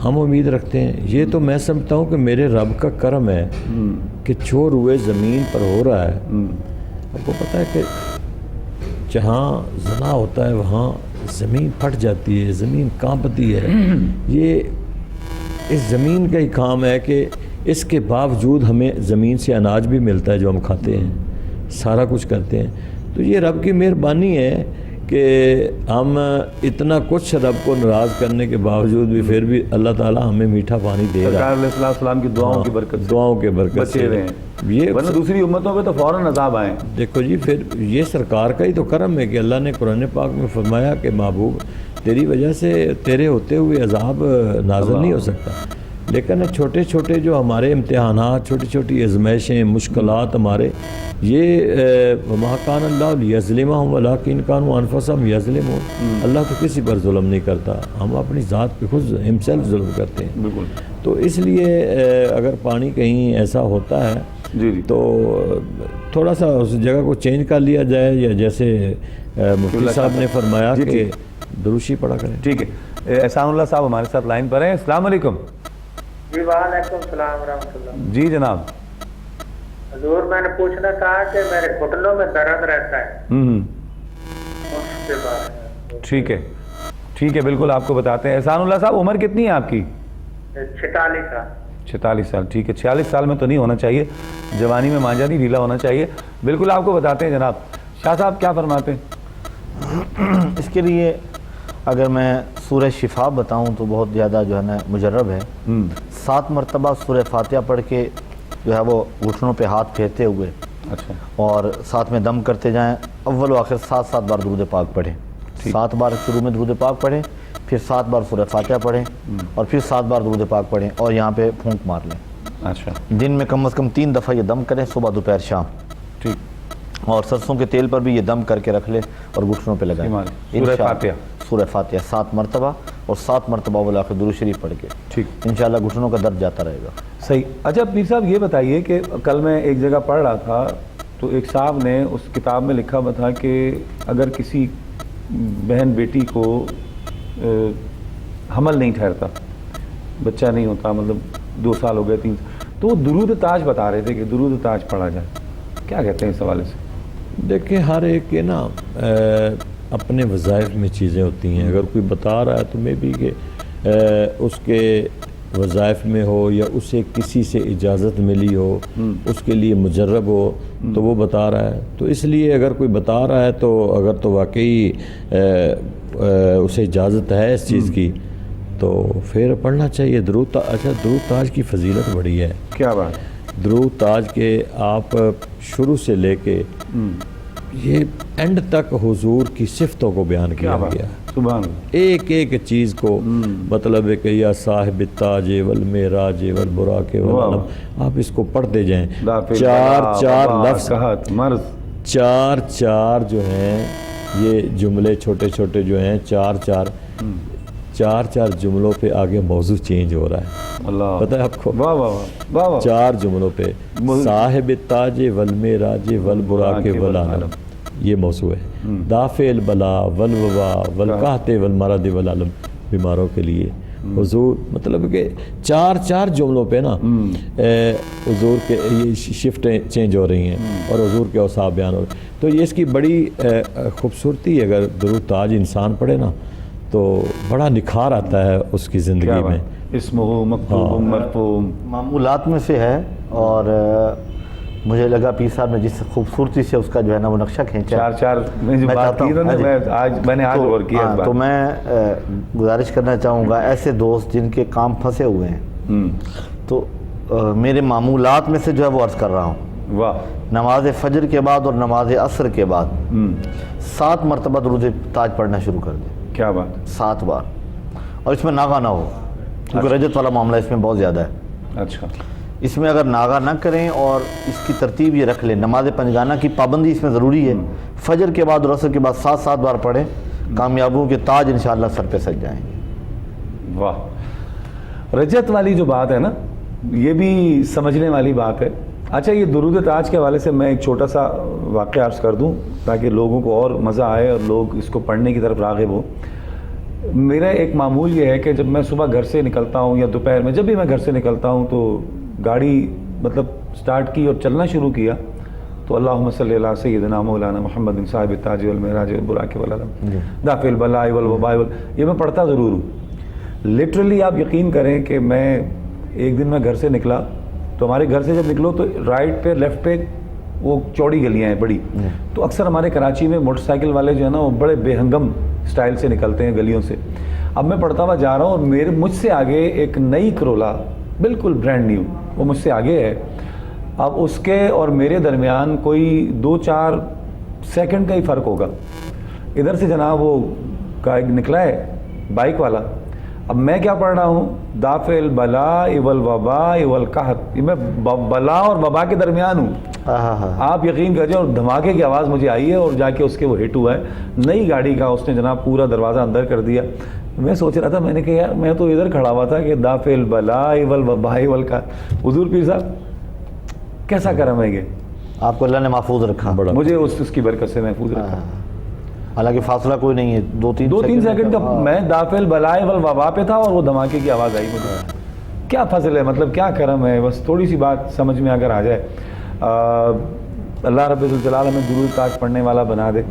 Speaker 2: ہم امید رکھتے ہیں. یہ تو میں سمجھتا ہوں کہ میرے رب کا کرم ہے کہ جو روئے زمین پر ہو رہا ہے. آپ کو پتہ ہے کہ جہاں زنا ہوتا ہے وہاں زمین پھٹ جاتی ہے، زمین کانپتی ہے. یہ اس زمین کا ہی کام ہے کہ اس کے باوجود ہمیں زمین سے اناج بھی ملتا ہے جو ہم کھاتے ہیں، سارا کچھ کرتے ہیں. تو یہ رب کی مہربانی ہے کہ ہم اتنا کچھ رب کو ناراض کرنے کے باوجود بھی پھر بھی اللہ تعالیٰ ہمیں میٹھا پانی دے رہا ہے.
Speaker 1: سرکار علیہ السلام کی دعاؤں کی برکت سے،
Speaker 2: دعاؤں کے برکت سے
Speaker 1: بچے رہے ہیں، ورنہ دوسری امتوں پہ تو فوراً عذاب آئیں.
Speaker 2: دیکھو جی، پھر یہ سرکار کا ہی تو کرم ہے کہ اللہ نے قرآن پاک میں فرمایا کہ محبوب تیری وجہ سے تیرے ہوتے ہوئے عذاب نازل نہیں ہو سکتا. لیکن چھوٹے چھوٹے جو ہمارے امتحانات، چھوٹی چھوٹی آزمائشیں، مشکلات ہمارے، یہ وما کان اللہ لیظلمہم ولکن کانوا انفسہم یظلمون. اللہ تو کسی پر ظلم نہیں کرتا، ہم اپنی ذات پہ خود ہمسیلف ظلم کرتے ہیں.
Speaker 1: بالکل.
Speaker 2: تو اس لیے اگر پانی کہیں ایسا ہوتا ہے تو تھوڑا سا اس جگہ کو چینج کر لیا جائے، یا جیسے مفتی صاحب نے فرمایا کہ دروشی پڑھا کریں.
Speaker 1: ٹھیک ہے. احسان اللہ صاحب ہمارے ساتھ لائن پر ہیں. السلام علیکم.
Speaker 5: جی وعلیکم السلام ورحمۃ اللہ.
Speaker 1: جی جناب.
Speaker 5: حضور میں نے پوچھنا تھا کہ میرے گھٹنوں میں درد رہتا ہے اس کے بارے میں.
Speaker 1: ٹھیک ہے، ٹھیک ہے، بالکل آپ کو بتاتے ہیں. احسان اللہ صاحب عمر کتنی ہے آپ کی؟
Speaker 5: 46 سال.
Speaker 1: 46 سال. ٹھیک ہے، 46 سال میں تو نہیں ہونا چاہیے، جوانی میں مانجا نہیں ڈھیلا ہونا چاہیے. بالکل آپ کو بتاتے ہیں جناب. شاہ صاحب کیا فرماتے ہیں؟
Speaker 3: اس کے لیے اگر میں سورہ شفا بتاؤں تو بہت زیادہ جو ہے نا مجرب ہے. 7 مرتبہ سورہ فاتحہ پڑھ کے جو ہے وہ گھٹنوں پہ ہاتھ پھیرتے ہوئے،
Speaker 1: اچھا،
Speaker 3: اور ساتھ میں دم کرتے جائیں. اول و آخر 7 بار درود پاک پڑھیں. 7 بار شروع میں درود پاک پڑھیں، پھر 7 بار سورہ فاتحہ پڑھیں، اور پھر 7 بار درود پاک پڑھیں، اور یہاں پہ پھونک مار لیں.
Speaker 1: اچھا،
Speaker 3: دن میں کم از کم 3 دفعہ یہ دم کریں، صبح دوپہر شام.
Speaker 1: ٹھیک.
Speaker 3: اور سرسوں کے تیل پر بھی یہ دم کر کے رکھ لیں اور گھٹنوں پہ لگائیں.
Speaker 1: سورہ فاتحہ،
Speaker 3: سورہ فاتحہ 7 مرتبہ، اور 7 مرتبہ اول آخر درود شریف پڑھ کے.
Speaker 1: ٹھیک.
Speaker 3: انشاءاللہ گھٹنوں کا درد جاتا رہے گا.
Speaker 1: صحیح. اچھا پیر صاحب یہ بتائیے کہ کل میں ایک جگہ پڑھ رہا تھا تو ایک صاحب نے اس کتاب میں لکھا ہوا تھا کہ اگر کسی بہن بیٹی کو حمل نہیں ٹھہرتا، بچہ نہیں ہوتا، مطلب 2 سال ہو گئے 3 سال، تو وہ درود تاج بتا رہے تھے کہ درود تاج پڑھا جائے. کیا کہتے ہیں اس حوالے سے؟
Speaker 2: دیکھیں ہر ایک کے نا اپنے وظائف میں چیزیں ہوتی ہیں. اگر کوئی بتا رہا ہے تو میں بھی کہ اس کے وظائف میں ہو یا اسے کسی سے اجازت ملی ہو، اس کے لیے مجرب ہو تو وہ بتا رہا ہے. تو اس لیے اگر کوئی بتا رہا ہے تو اگر تو واقعی اسے اجازت ہے اس چیز کی تو پھر پڑھنا چاہیے درود. اچھا، درود تاج کی فضیلت بڑی ہے.
Speaker 1: کیا بات؟
Speaker 2: درود تاج کے آپ شروع سے لے کے یہ اینڈ تک حضور کی صفتوں کو بیان کیا گیا.
Speaker 1: سبحان اللہ.
Speaker 2: ایک ایک چیز کو مطلب ہے کہ یا صاحب التاج والمعراج والبراق والعلم، آپ اس کو پڑھتے جائیں. 4 لفظ، 4 جو ہیں یہ جملے چھوٹے چھوٹے جو ہیں، 4 جملوں پہ آگے موضوع چینج ہو رہا ہے.
Speaker 1: اللہ
Speaker 2: پتہ ہے آپ کو؟
Speaker 1: واہ واہ واہ واہ.
Speaker 2: 4 جملوں پہ صاحب التاج والمعراج والبراق والعلم یہ موضوع ہے. دافع البلا والوبا والقحط والمرض والعلم، بیماروں کے لیے حضور، مطلب کہ 4 جملوں پہ نا حضور کے یہ شفٹیں چینج ہو رہی ہیں اور حضور کے اوصاف بیان ہو رہے ہیں. تو یہ اس کی بڑی خوبصورتی. اگر درود تاج انسان پڑھے نا تو بڑا نکھار آتا ہے اس کی زندگی میں.
Speaker 1: اسمہ مکتوب مرفوع
Speaker 3: معمولات میں سے ہے. اور مجھے لگا پیر صاحب نے جس خوبصورتی سے اس کا جو ہے نا وہ نقشہ کھینچا,
Speaker 1: چار میں جو بات کی میں نے آج غور کیا.
Speaker 3: تو میں گزارش کرنا چاہوں گا ایسے دوست جن کے کام پھنسے ہوئے ہیں, تو میرے معمولات میں سے جو ہے وہ عرض کر رہا ہوں.
Speaker 1: واہ.
Speaker 3: نماز فجر کے بعد اور نماز عصر کے بعد 7 مرتبہ درود تاج پڑھنا شروع کر دیں.
Speaker 1: کیا بات.
Speaker 3: 7 بار, اور اس میں ناغہ نہ ہو, کیونکہ رجت والا معاملہ اس میں بہت زیادہ ہے.
Speaker 1: اچھا.
Speaker 3: اس میں اگر ناغہ نہ کریں اور اس کی ترتیب یہ رکھ لیں, نماز پنجگانہ کی پابندی اس میں ضروری ہے. فجر کے بعد اور عصر کے بعد 7 بار پڑھیں, کامیابوں کے تاج انشاءاللہ سر پہ سج جائیں گے.
Speaker 1: واہ. رجت والی جو بات ہے نا, یہ بھی سمجھنے والی بات ہے. اچھا, یہ درود تاج کے حوالے سے میں ایک چھوٹا سا واقعہ عرض کر دوں تاکہ لوگوں کو اور مزہ آئے اور لوگ اس کو پڑھنے کی طرف راغب ہو. میرا ایک معمول یہ ہے کہ جب میں صبح گھر سے نکلتا ہوں یا دوپہر میں, جب بھی میں گھر سے نکلتا ہوں تو گاڑی مطلب سٹارٹ کی اور چلنا شروع کیا تو اللہم صلی علی سیدنا مولانا محمد صاحب التاج والمعراج والبراق والعلم دافع البلاء والوباء یہ میں پڑھتا ضرور ہوں. لٹرلی آپ یقین کریں کہ میں ایک دن میں گھر سے نکلا تو ہمارے گھر سے جب نکلو تو رائٹ پہ لیفٹ پہ وہ چوڑی گلیاں ہیں بڑی, تو اکثر ہمارے کراچی میں موٹر سائیکل والے جو ہے نا وہ بڑے بے ہنگم سٹائل سے نکلتے ہیں گلیوں سے. اب میں پڑھتا ہوا جا رہا ہوں اور مجھ سے آگے ایک نئی کرولا بالکل برانڈ نیو وہ مجھ سے آگے ہے. اب اس کے اور میرے درمیان کوئی 2-4 سیکنڈ کا ہی فرق ہوگا. ادھر سے جناب وہ نکلا ہے بائک والا, اب میں کیا پڑھ رہا ہوں, دافع البلاء والوباء والقحط, میں بلا اور وبا کے درمیان ہوں. آپ یقین کریے, اور دھماکے کی آواز مجھے آئی ہے اور جا کے اس کے وہ ہٹ ہوا ہے نئی گاڑی کا. اس نے جناب پورا دروازہ اندر کر دیا. میں سوچ رہا تھا, میں نے کہا یار میں تو ادھر کھڑا ہوا تھا کہ دافع البلاء والوباء والقحط. حضور پیر صاحب کیسا کرم ہے, یہ
Speaker 3: آپ کو اللہ نے محفوظ رکھا,
Speaker 1: مجھے اس کی برکت سے محفوظ رکھا.
Speaker 3: حالانکہ فاصلہ کوئی نہیں ہے,
Speaker 1: 2-3 سیکنڈ کا. میں دافع البلاء والوباء پہ تھا اور وہ دھماکے کی آواز آئی مجھے. کیا فضل ہے, مطلب کیا کرم ہے. بس تھوڑی سی بات سمجھ میں اگر آ جائے, اللہ رب الجلال ہمیں درود تاج پڑھنے والا بنا دے.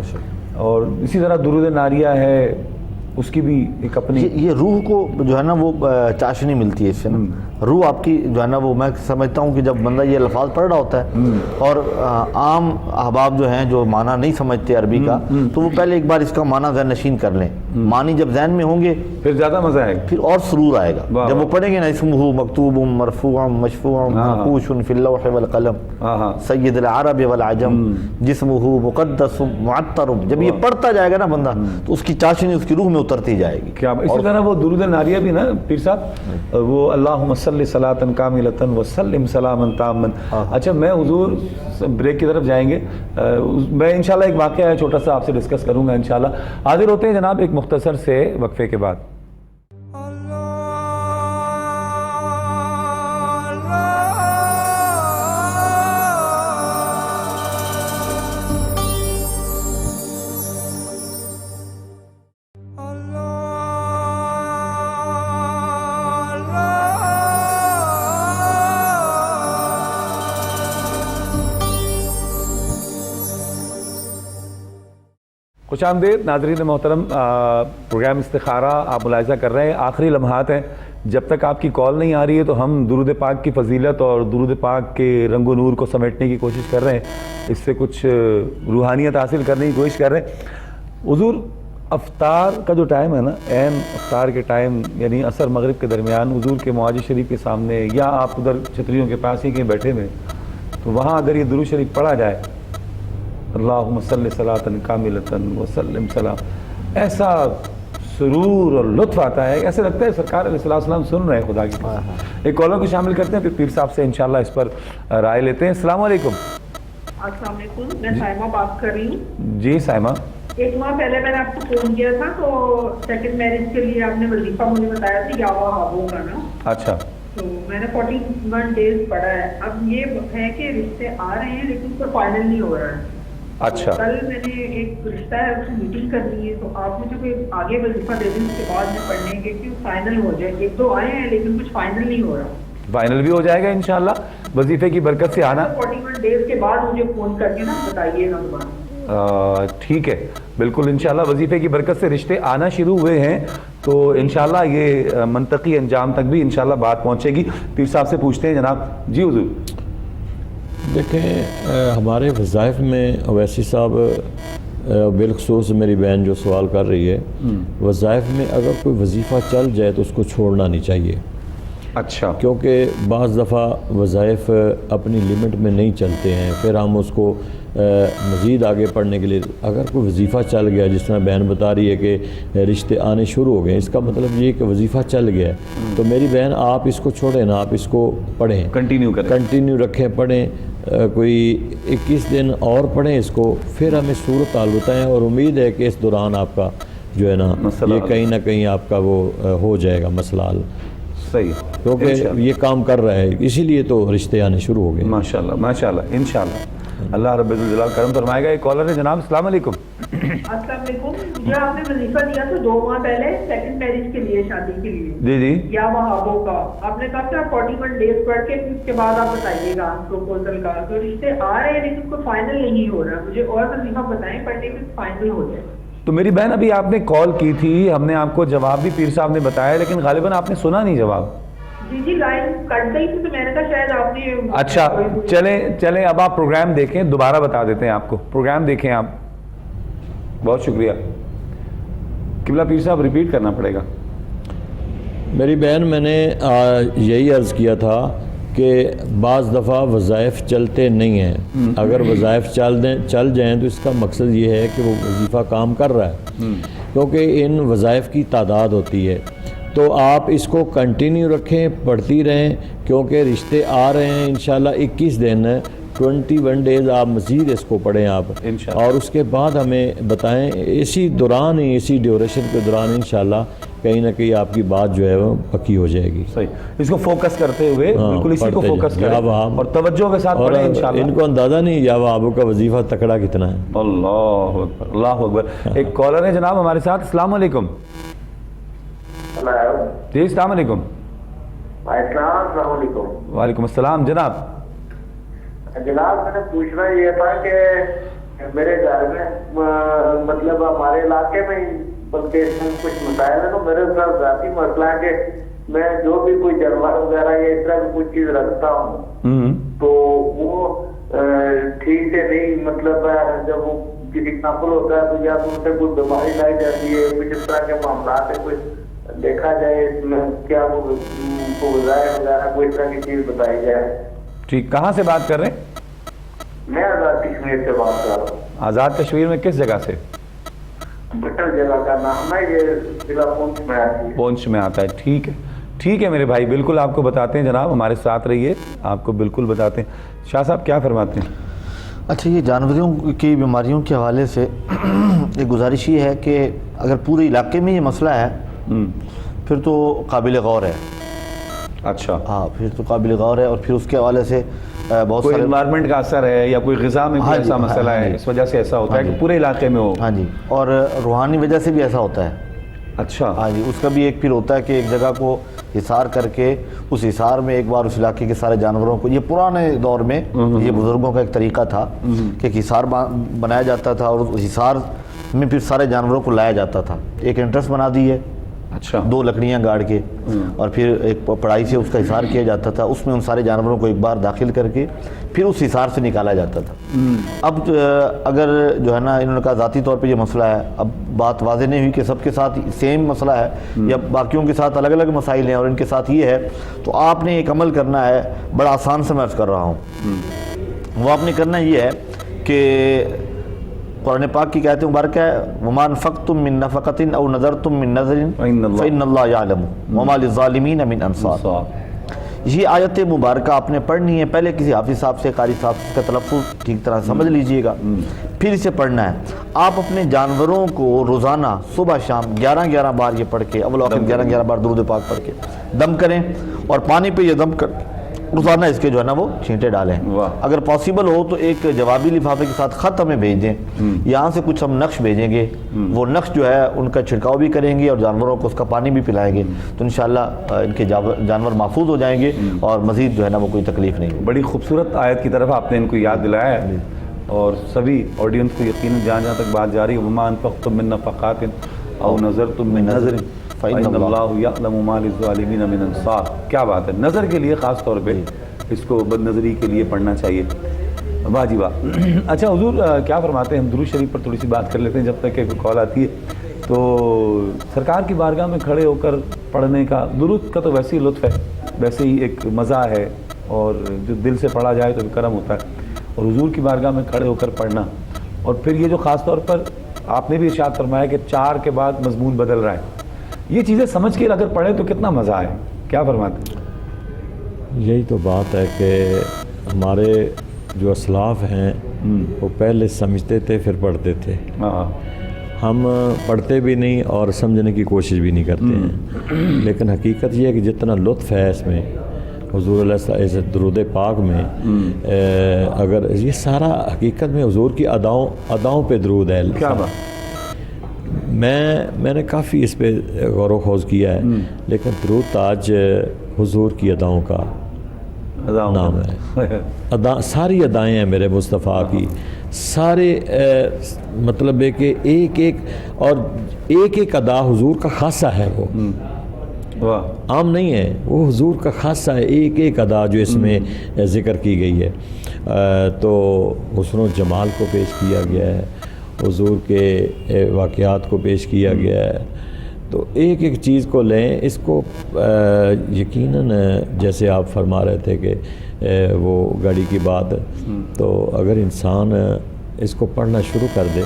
Speaker 1: اور اسی طرح درود ناریہ ہے, اس کی بھی ایک اپنی
Speaker 3: یہ روح کو جو ہے نا وہ چاشنی ملتی ہے اس سے نا. روح آپ کی جو ہے نا وہ, میں سمجھتا ہوں کہ جب بندہ یہ الفاظ پڑھ رہا ہوتا ہے اور عام احباب جو ہیں جو معنی نہیں سمجھتے عربی کا, تو وہ پہلے ایک بار اس کا معنی ذہن نشین کر لیں. معنی جب ذہن میں ہوں گے
Speaker 1: پھر زیادہ مزہ آئے گا,
Speaker 3: پھر اور سرور آئے گا. جب وہ پڑھیں گے نا, اسمہ مکتوب مرفوع مشفوع منقوش فی اللوح والقلم سید العرب والعجم جسمہ مقدس معطر, جب یہ پڑھتا جائے گا نا بندہ تو اس کی چاشنی اس کی روح میں اترتی جائے گی.
Speaker 1: کیا اسی طرح وہ درود ناریہ بھی نا پیر صاحب, وہ اللہم صلی صلاۃ کاملۃ وسلم سلاما تاما. اچھا, میں حضور بریک کی طرف جائیں گے, میں انشاءاللہ ایک واقعہ ہے چھوٹا سا آپ سے ڈسکس کروں گا انشاءاللہ. حاضر ہوتے ہیں جناب ایک مختصر سے وقفے کے بعد. خوش آمدید ناظرین محترم, پروگرام استخارہ آپ ملاحظہ کر رہے ہیں, آخری لمحات ہیں. جب تک آپ کی کال نہیں آ رہی ہے تو ہم درود پاک کی فضیلت اور درود پاک کے رنگ و نور کو سمیٹنے کی کوشش کر رہے ہیں, اس سے کچھ روحانیت حاصل کرنے کی کوشش کر رہے ہیں. حضور افطار کا جو ٹائم ہے نا, عین افطار کے ٹائم یعنی عصر مغرب کے درمیان حضور کے معاج شریف کے سامنے, یا آپ ادھر چھتریوں کے پاس ہی کہیں بیٹھے ہوئے تو وہاں اگر یہ درود شریف پڑھا جائے, اللہم صلی صلاۃ کاملۃ وسلم سلام, ایسا سرور اور لطف آتا ہے, ایسے لگتا ہے سرکار علیہ السلام سن رہے ہیں خدا کی. ایک کالر کو شامل کرتے ہیں, پھر پیر صاحب سے انشاءاللہ اس پر رائے لیتے ہیں. السلام علیکم.
Speaker 8: السلام علیکم, میں سائمہ بات کر رہی ہوں.
Speaker 1: جی سائمہ.
Speaker 8: 1 ماہ پہلے میں نے آپ کو فون کیا تھا تو سیکنڈ میرج کے لیے آپ نے وظیفہ مجھے بتایا تھا یاوا ہابو کا نا.
Speaker 1: اچھا,
Speaker 8: تو میں نے 41 ڈیز پڑھا ہے. اب یہ ہے کہ رشتے آ رہے ہیں لیکن اس پر فائنل نہیں ہو رہا ہے.
Speaker 1: اچھا,
Speaker 8: کل میں نے ایک رشتہ ہے اس کی میٹنگ کرنی ہے, تو آپ مجھے کوئی آگے وظیفہ دے دیں اس کے بعد میں پڑھنے کے کہ فائنل ہو جائے. 1-2 آئے ہیں لیکن کچھ فائنل نہیں ہو رہا.
Speaker 1: فائنل بھی ہو جائے گا انشاءاللہ وظیفے کی برکت سے. آنا
Speaker 8: 41 ڈیز کے بعد مجھے فون کر کے نا بتائیے گا دوبارہ.
Speaker 1: ٹھیک ہے بالکل انشاءاللہ وظیفے کی برکت سے رشتے آنا شروع ہوئے ہیں تو انشاءاللہ یہ منطقی انجام تک بھی انشاءاللہ بات پہنچے گی. پیر صاحب سے پوچھتے ہیں جناب. جی حضور.
Speaker 2: دیکھیں ہمارے وظائف میں اویسی صاحب بالخصوص میری بہن جو سوال کر رہی ہے, وظائف میں اگر کوئی وظیفہ چل جائے تو اس کو چھوڑنا نہیں چاہیے.
Speaker 1: اچھا.
Speaker 2: کیونکہ بعض دفعہ وظائف اپنی لمٹ میں نہیں چلتے ہیں, پھر ہم اس کو مزید آگے پڑھنے کے لیے اگر کوئی وظیفہ چل گیا, جس طرح بہن بتا رہی ہے کہ رشتے آنے شروع ہو گئے, اس کا مطلب یہ کہ وظیفہ چل گیا ہے, تو میری بہن آپ اس کو چھوڑیں نا, آپ اس کو پڑھیں, کنٹینیو رکھیں, پڑھیں, کوئی 21 دن اور پڑھیں اس کو, پھر ہمیں صورتحال بتائیں, اور امید ہے کہ اس دوران آپ کا جو ہے نا یہ کہیں نہ کہیں آپ کا وہ ہو جائے گا مسئلہ حل.
Speaker 1: صحیح,
Speaker 2: کیونکہ یہ کام کر رہا ہے, اسی لیے تو رشتے آنے شروع ہو گئے.
Speaker 1: ماشاءاللہ ماشاءاللہ انشاءاللہ اللہ رب الجلال کرم فرمائے گا. ایک کالر ہے جناب. السلام علیکم.
Speaker 8: السلام علیکم. مجھے آپ نے وظیفہ دیا تھا 2 ماہ پہلے سیکنڈ میرج کے لیے, شادی کے لیے.
Speaker 1: جی جی.
Speaker 8: یا وہابوں کا آپ نے کہا کہ آپ 41 ڈیز پڑھ کے اس کے بعد آپ بتائیے گا پروپوزل کا. تو رشتے آ رہے ہیں لیکن کوئی فائنل نہیں ہو رہا, مجھے اور وظیفہ بتائیں پڑھنے میں فائنل ہو جائے.
Speaker 1: تو میری بہن ابھی آپ نے کال کی تھی, ہم نے آپ کو جواب بھی پیر صاحب نے بتایا, لیکن غالباً آپ نے سنا نہیں جواب.
Speaker 8: جی لائن کٹ گئی تھی تو میں نے کہا شاید آپ نے.
Speaker 1: اچھا چلیں اب آپ پروگرام دیکھیں, دوبارہ بتا دیتے ہیں آپ کو. پروگرام دیکھیں آپ. بہت شکریہ. قبلہ پیر صاحب ریپیٹ کرنا پڑے گا.
Speaker 2: میری بہن میں نے یہی عرض کیا تھا کہ بعض دفعہ وظائف چلتے نہیں ہیں. اگر وظائف چل جائیں تو اس کا مقصد یہ ہے کہ وہ وظیفہ کام کر رہا ہے, کیونکہ ان وظائف کی تعداد ہوتی ہے. تو آپ اس کو کنٹینیو رکھیں, پڑھتی رہیں, کیونکہ رشتے آ رہے ہیں انشاءاللہ. 21 دن 21 ڈیز آپ مزید اس کو پڑھیں آپ, اور اس کے بعد ہمیں بتائیں. اسی دوران ہی اسی ڈیوریشن کے دوران انشاءاللہ کہیں نہ کہیں آپ کی بات جو ہے وہ پکی ہو جائے گی.
Speaker 1: صحیح. اس کو فوکس کرتے ہوئے بالکل اسی کو فوکس کریں اور توجہ کے ساتھ پڑھیں انشاءاللہ.
Speaker 2: ان کو اندازہ نہیں یا وہابوں کا وظیفہ تکڑا کتنا ہے.
Speaker 1: اللہ اکبر اللہ اکبر. ایک کالر ہے جناب ہمارے ساتھ. السلام علیکم. جی السلام علیکم.
Speaker 4: السلام علیکم.
Speaker 1: وعلیکم السلام جناب.
Speaker 4: جناب میں نے پوچھنا یہ تھا کہ میرے گھر میں مطلب ہمارے علاقے میں بلکہ کچھ مسائل ہیں, تو میرے ساتھ ذاتی مسئلہ ہے کہ میں جو بھی کوئی جانور وغیرہ یا اس طرح کی کوئی چیز رکھتا ہوں تو وہ ٹھیک سے نہیں, مطلب جب وہ کسی نقل ہوتا ہے تو یا تو اسے کوئی بیماری لائی جاتی ہے, کچھ اس طرح کے معاملات ہے, کوئی دیکھا جائے اس میں کیا وہ وظائف وغیرہ کوئی اس طرح کی چیز بتائی جائے.
Speaker 1: ٹھیک. کہاں سے بات کر رہے ہیں؟
Speaker 4: میں آزاد کشمیر سے بات کر رہا ہوں.
Speaker 1: آزاد کشمیر میں کس جگہ سے؟
Speaker 4: بٹر جگہ کا نام ہے, یہ ضلع پونچھ میں آتی ہے.
Speaker 1: پونچھ میں آتا ہے. ٹھیک ہے ٹھیک ہے میرے بھائی, بالکل آپ کو بتاتے ہیں جناب, ہمارے ساتھ رہیے, آپ کو بالکل بتاتے ہیں. شاہ صاحب کیا فرماتے ہیں؟
Speaker 3: اچھا, یہ جانوروں کی بیماریوں کے حوالے سے ایک گزارش یہ ہے کہ اگر پورے علاقے میں یہ مسئلہ ہے پھر تو قابل غور ہے.
Speaker 1: اچھا.
Speaker 3: ہاں پھر تو قابل غور ہے, اور پھر اس کے حوالے سے بہت
Speaker 1: کوئی
Speaker 3: سارے
Speaker 1: انوائرمنٹ کا اثر ہے یا کوئی غذا میں کوئی ایسا مسئلہ ہے, اس وجہ سے ایسا ہوتا ہے کہ پورے علاقے میں ہو.
Speaker 3: ہاں جی, اور روحانی وجہ سے بھی ایسا ہوتا ہے.
Speaker 1: اچھا.
Speaker 3: ہاں جی, اس کا بھی ایک پھر ہوتا ہے کہ ایک جگہ کو حصار کر کے اس حصار میں ایک بار اس علاقے کے سارے جانوروں کو, یہ پرانے دور میں یہ بزرگوں کا ایک طریقہ تھا کہ ایک حصار بنایا جاتا تھا, اور اس حصار میں پھر سارے جانوروں کو لایا جاتا تھا. ایک انٹرسٹ بنا دی ہے.
Speaker 1: اچھا. 2
Speaker 3: لکڑیاں گاڑ کے, اور پھر ایک پڑائی سے اس کا حصار کیا جاتا تھا, اس میں ان سارے جانوروں کو ایک بار داخل کر کے پھر اس حصار سے نکالا جاتا تھا. اب اگر جو ہے نا انہوں نے کہا ذاتی طور پہ یہ مسئلہ ہے, اب بات واضح نہیں ہوئی کہ سب کے ساتھ سیم مسئلہ ہے یا باقیوں کے ساتھ الگ الگ مسائل ہیں اور ان کے ساتھ یہ ہے, تو آپ نے ایک عمل کرنا ہے, بڑا آسان سے میں عرض کر رہا ہوں. وہ آپ نے کرنا یہ ہے کہ قرآن پاک کی کہتے مبارکہ ہے وَمَا أَنفَقْتُم مِّن نَفَقَةٍ أَوْ نَذَرْتُم مِّن نَذْرٍ فَإِنَّ اللَّهَ يَعْلَمُ وَمَا لِلظَّالِمِينَ مِنْ أَنصَارٍ. یہ آیت مبارکہ آپ نے پڑھنی ہے. پہلے کسی حافظ صاحب سے, قاری صاحب سے, اس کا تلفظ ٹھیک طرح سمجھ لیجئے گا, پھر اسے پڑھنا ہے. آپ اپنے جانوروں کو روزانہ صبح شام 11 بار یہ پڑھ کے, اول آخر 11 بار درود پاک پڑھ کے دم کریں, اور پانی پہ یہ دم کر روزانہ اس کے جو ہے نا وہ چھینٹے ڈالیں. اگر پاسبل ہو تو ایک جوابی لفافے کے ساتھ خط ہمیں بھیج دیں, یہاں سے کچھ ہم نقش بھیجیں گے, وہ نقش جو ہے ان کا چھڑکاؤ بھی کریں گے اور جانوروں کو اس کا پانی بھی پلائیں گے, تو انشاءاللہ ان کے جانور محفوظ ہو جائیں گے اور مزید جو ہے نا وہ کوئی تکلیف نہیں.
Speaker 1: بڑی خوبصورت آیت کی طرف آپ نے ان کو یاد دلایا ہے. اور سبھی آڈینس کو یقیناً جہاں جہاں تک بات جا رہی ہے وما انفقتم من نفقات او نذرتم من نذر فإن اللہ یعلم ما للظالمین من انصار. کیا بات ہے, نظر کے لیے خاص طور پہ اس کو بد نظری کے لیے پڑھنا چاہیے. واہ جی واہ. اچھا حضور کیا فرماتے ہیں, ہم درود شریف پر تھوڑی سی بات کر لیتے ہیں جب تک کہ کال آتی ہے. تو سرکار کی بارگاہ میں کھڑے ہو کر پڑھنے کا, درود کا تو ویسے ہی لطف ہے, ویسے ہی ایک مزہ ہے, اور جو دل سے پڑھا جائے تو کرم ہوتا ہے. اور حضور کی بارگاہ میں کھڑے ہو کر پڑھنا, اور پھر یہ جو خاص طور پر آپ نے بھی ارشاد فرمایا کہ 4 کے بعد مضمون بدل رہا ہے, یہ چیزیں سمجھ کے اگر پڑھیں تو کتنا مزہ آئے. کیا فرماتے ہیں؟
Speaker 2: یہی تو بات ہے کہ ہمارے جو اسلاف ہیں وہ پہلے سمجھتے تھے پھر پڑھتے تھے. ہم پڑھتے بھی نہیں اور سمجھنے کی کوشش بھی نہیں کرتے ہیں, لیکن حقیقت یہ ہے کہ جتنا لطف ہے اس میں حضور علیہ السلام درود پاک میں, اگر یہ سارا حقیقت میں حضور کی اداؤں پہ درود ہے.
Speaker 1: کیا بات.
Speaker 2: میں نے کافی اس پہ غور و خوض کیا ہے, لیکن درود تاج حضور کی اداؤں کا نام ہے. ساری ادائیں ہیں میرے مصطفیٰ کی, سارے مطلب ہے کہ ایک ادا حضور کا خاصہ ہے, وہ عام نہیں ہے, وہ حضور کا خاصہ ہے. ایک ادا جو اس میں ذکر کی گئی ہے تو حسن و جمال کو پیش کیا گیا ہے, حضور کے واقعات کو پیش کیا گیا ہے. تو ایک چیز کو لیں, اس کو یقیناً جیسے آپ فرما رہے تھے کہ وہ گاڑی کی بات, تو اگر انسان اس کو پڑھنا شروع کر دے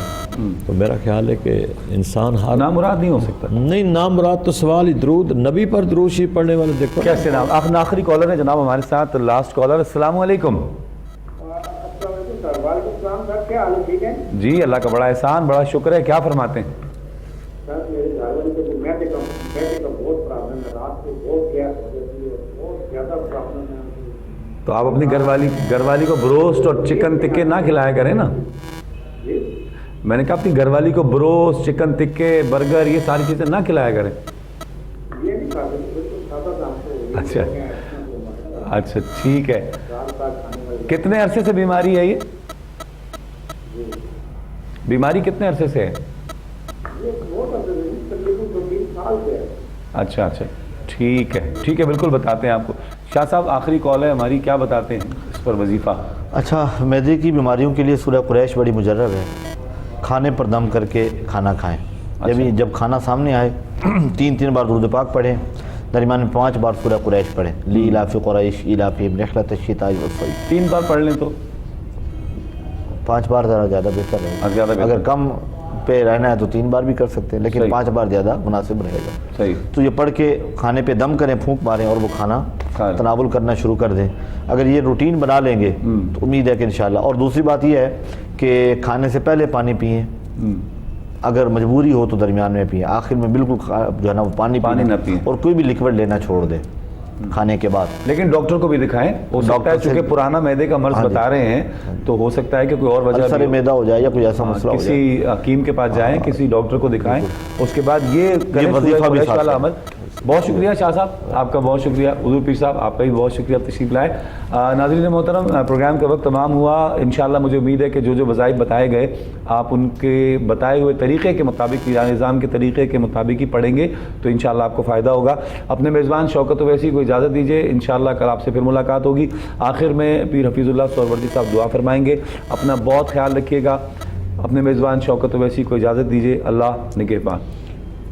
Speaker 2: تو میرا خیال ہے کہ انسان ہر
Speaker 1: نامراد نہیں ہو سکتا.
Speaker 2: نہیں, نامراد تو سوال ہی. درود نبی پر درود شریف پڑھنے والے دیکھو
Speaker 1: کیسے نام. آخری کالر ہے جناب ہمارے ساتھ, لاسٹ کالر. السلام علیکم. جی اللہ کا بڑا احسان, بڑا شکر ہے. کیا فرماتے ہیں؟
Speaker 5: سر میرے گھر والے کو میدے کا بہت پرابلم ہے, رات کو بہت گیس ہو جاتی ہے, بہت زیادہ پرابلم ہے.
Speaker 1: تو آپ اپنی گھر والی کو بروسٹ اور چکن ٹکے نہ کھلایا کریں نا. میں نے کہا اپنی گھر والی کو بروسٹ, چکن ٹکے, برگر, یہ ساری چیزیں نہ کھلایا کریں.
Speaker 5: یہ نہیں کھاتے.
Speaker 1: اچھا ٹھیک ہے. کتنے عرصے سے بیماری ہے یہ؟ بیماری کتنے عرصے سے ہے؟ اچھا ٹھیک ہے بالکل بتاتے ہیں آپ کو. شاہ صاحب آخری کال ہے ہماری, کیا بتاتے ہیں اس پر وظیفہ؟
Speaker 3: اچھا, معدے کی بیماریوں کے لیے سورہ قریش بڑی مجرب ہے. کھانے پر دم کر کے کھانا کھائیں. جب کھانا سامنے آئے 3 بار درود پاک پڑھیں, درمیان میں 5 بار سورہ قریش پڑھیں. لیلاف قریش ایلافہم رحلۃ الشتاء والصیف.
Speaker 1: 3 بار پڑھ لیں تو
Speaker 3: 5 بار زیادہ بہتر ہے. اگر کم پہ رہنا ہے تو 3 بار بھی کر سکتے ہیں, لیکن 5 بار زیادہ مناسب رہے گا.
Speaker 1: صحیح.
Speaker 3: تو یہ پڑھ کے کھانے پہ دم کریں, پھونک ماریں اور وہ کھانا تناول کرنا شروع کر دیں. اگر یہ روٹین بنا لیں گے تو امید ہے کہ انشاءاللہ. اور دوسری بات یہ ہے کہ کھانے سے پہلے پانی پئیں, اگر مجبوری ہو تو درمیان میں پئیں, آخر میں بالکل جو ہے نا وہ پانی نہ پئیں, اور کوئی بھی لکوڈ لینا چھوڑ دیں کھانے کے بعد.
Speaker 1: لیکن ڈاکٹر کو بھی دکھائیں. ہو سکتا ہے چونکہ پرانا معدے کا مرض بتا رہے ہیں تو ہو سکتا ہے کہ کوئی اور وجہ
Speaker 3: السر معدہ ہو جائے یا کوئی ایسا مسئلہ ہو جائے.
Speaker 1: کسی حکیم کے پاس جائیں, کسی ڈاکٹر کو دکھائیں, اس کے بعد یہ
Speaker 3: وظیفہ بھی
Speaker 1: والا عمل. بہت شکریہ شاہ صاحب, آپ کا بہت شکریہ. حضور پیر صاحب آپ کا بھی بہت شکریہ تشریف لائے. ناظرین محترم, پروگرام کا وقت تمام ہوا. انشاءاللہ مجھے امید ہے کہ جو وظائف بتائے گئے آپ ان کے بتائے ہوئے طریقے کے مطابق, نظام کے طریقے کے مطابق ہی پڑھیں گے تو انشاءاللہ آپ کو فائدہ ہوگا. اپنے میزبان شوکت اویسی کو اجازت دیجیے, انشاءاللہ کل آپ سے پھر ملاقات ہوگی. آخر میں پیر حفیظ اللہ سہروردی صاحب دعا فرمائیں گے. اپنا بہت خیال رکھیے گا. اپنے میزبان شوکت اویسی کو اجازت دیجیے. اللہ نگہبان.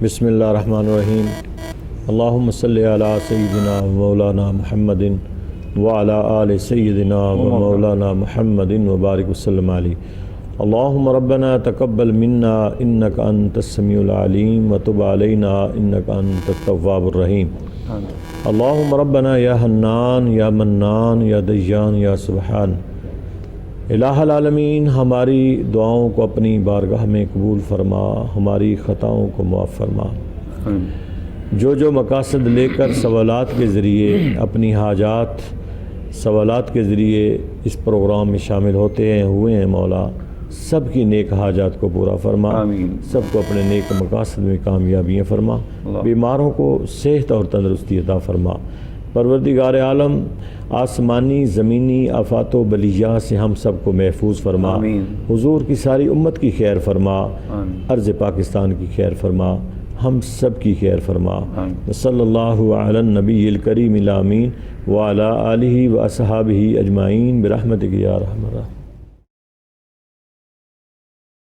Speaker 2: بسم اللہ الرحمن الرحیم. اللہم صلی علی سیدنا مولانا محمد وعلی آل سیدنا مولانا محمد وبارک وسلم علیہ. اللہم ربنا تقبل منا انک انت السمیع العلیم وتب علینا انک انت التواب الرحیم. اللہم ربنا یا حنان یا منان یا دیان یا سبحان. الہ العالمین, ہماری دعاؤں کو اپنی بارگاہ میں قبول فرما, ہماری خطاؤں کو معاف فرما. جو مقاصد لے کر سوالات کے ذریعے اپنی حاجات سوالات کے ذریعے اس پروگرام میں شامل ہوئے ہیں مولا, سب کی نیک حاجات کو پورا فرما.
Speaker 1: آمین.
Speaker 2: سب کو اپنے نیک مقاصد میں کامیابیاں فرما. بیماروں کو صحت اور تندرستی عطا فرما. پروردگار عالم آسمانی زمینی آفات و بلیات سے ہم سب کو محفوظ فرما،
Speaker 1: آمین۔
Speaker 2: حضور کی ساری امت کی خیر فرما، ارض پاکستان کی خیر فرما، ہم سب کی خیر فرما۔ صلی اللہ علی النبی الکریم الامین وعلی آلہ و اصحابہ اجمعین برحمتک یا ارحم الراحمین۔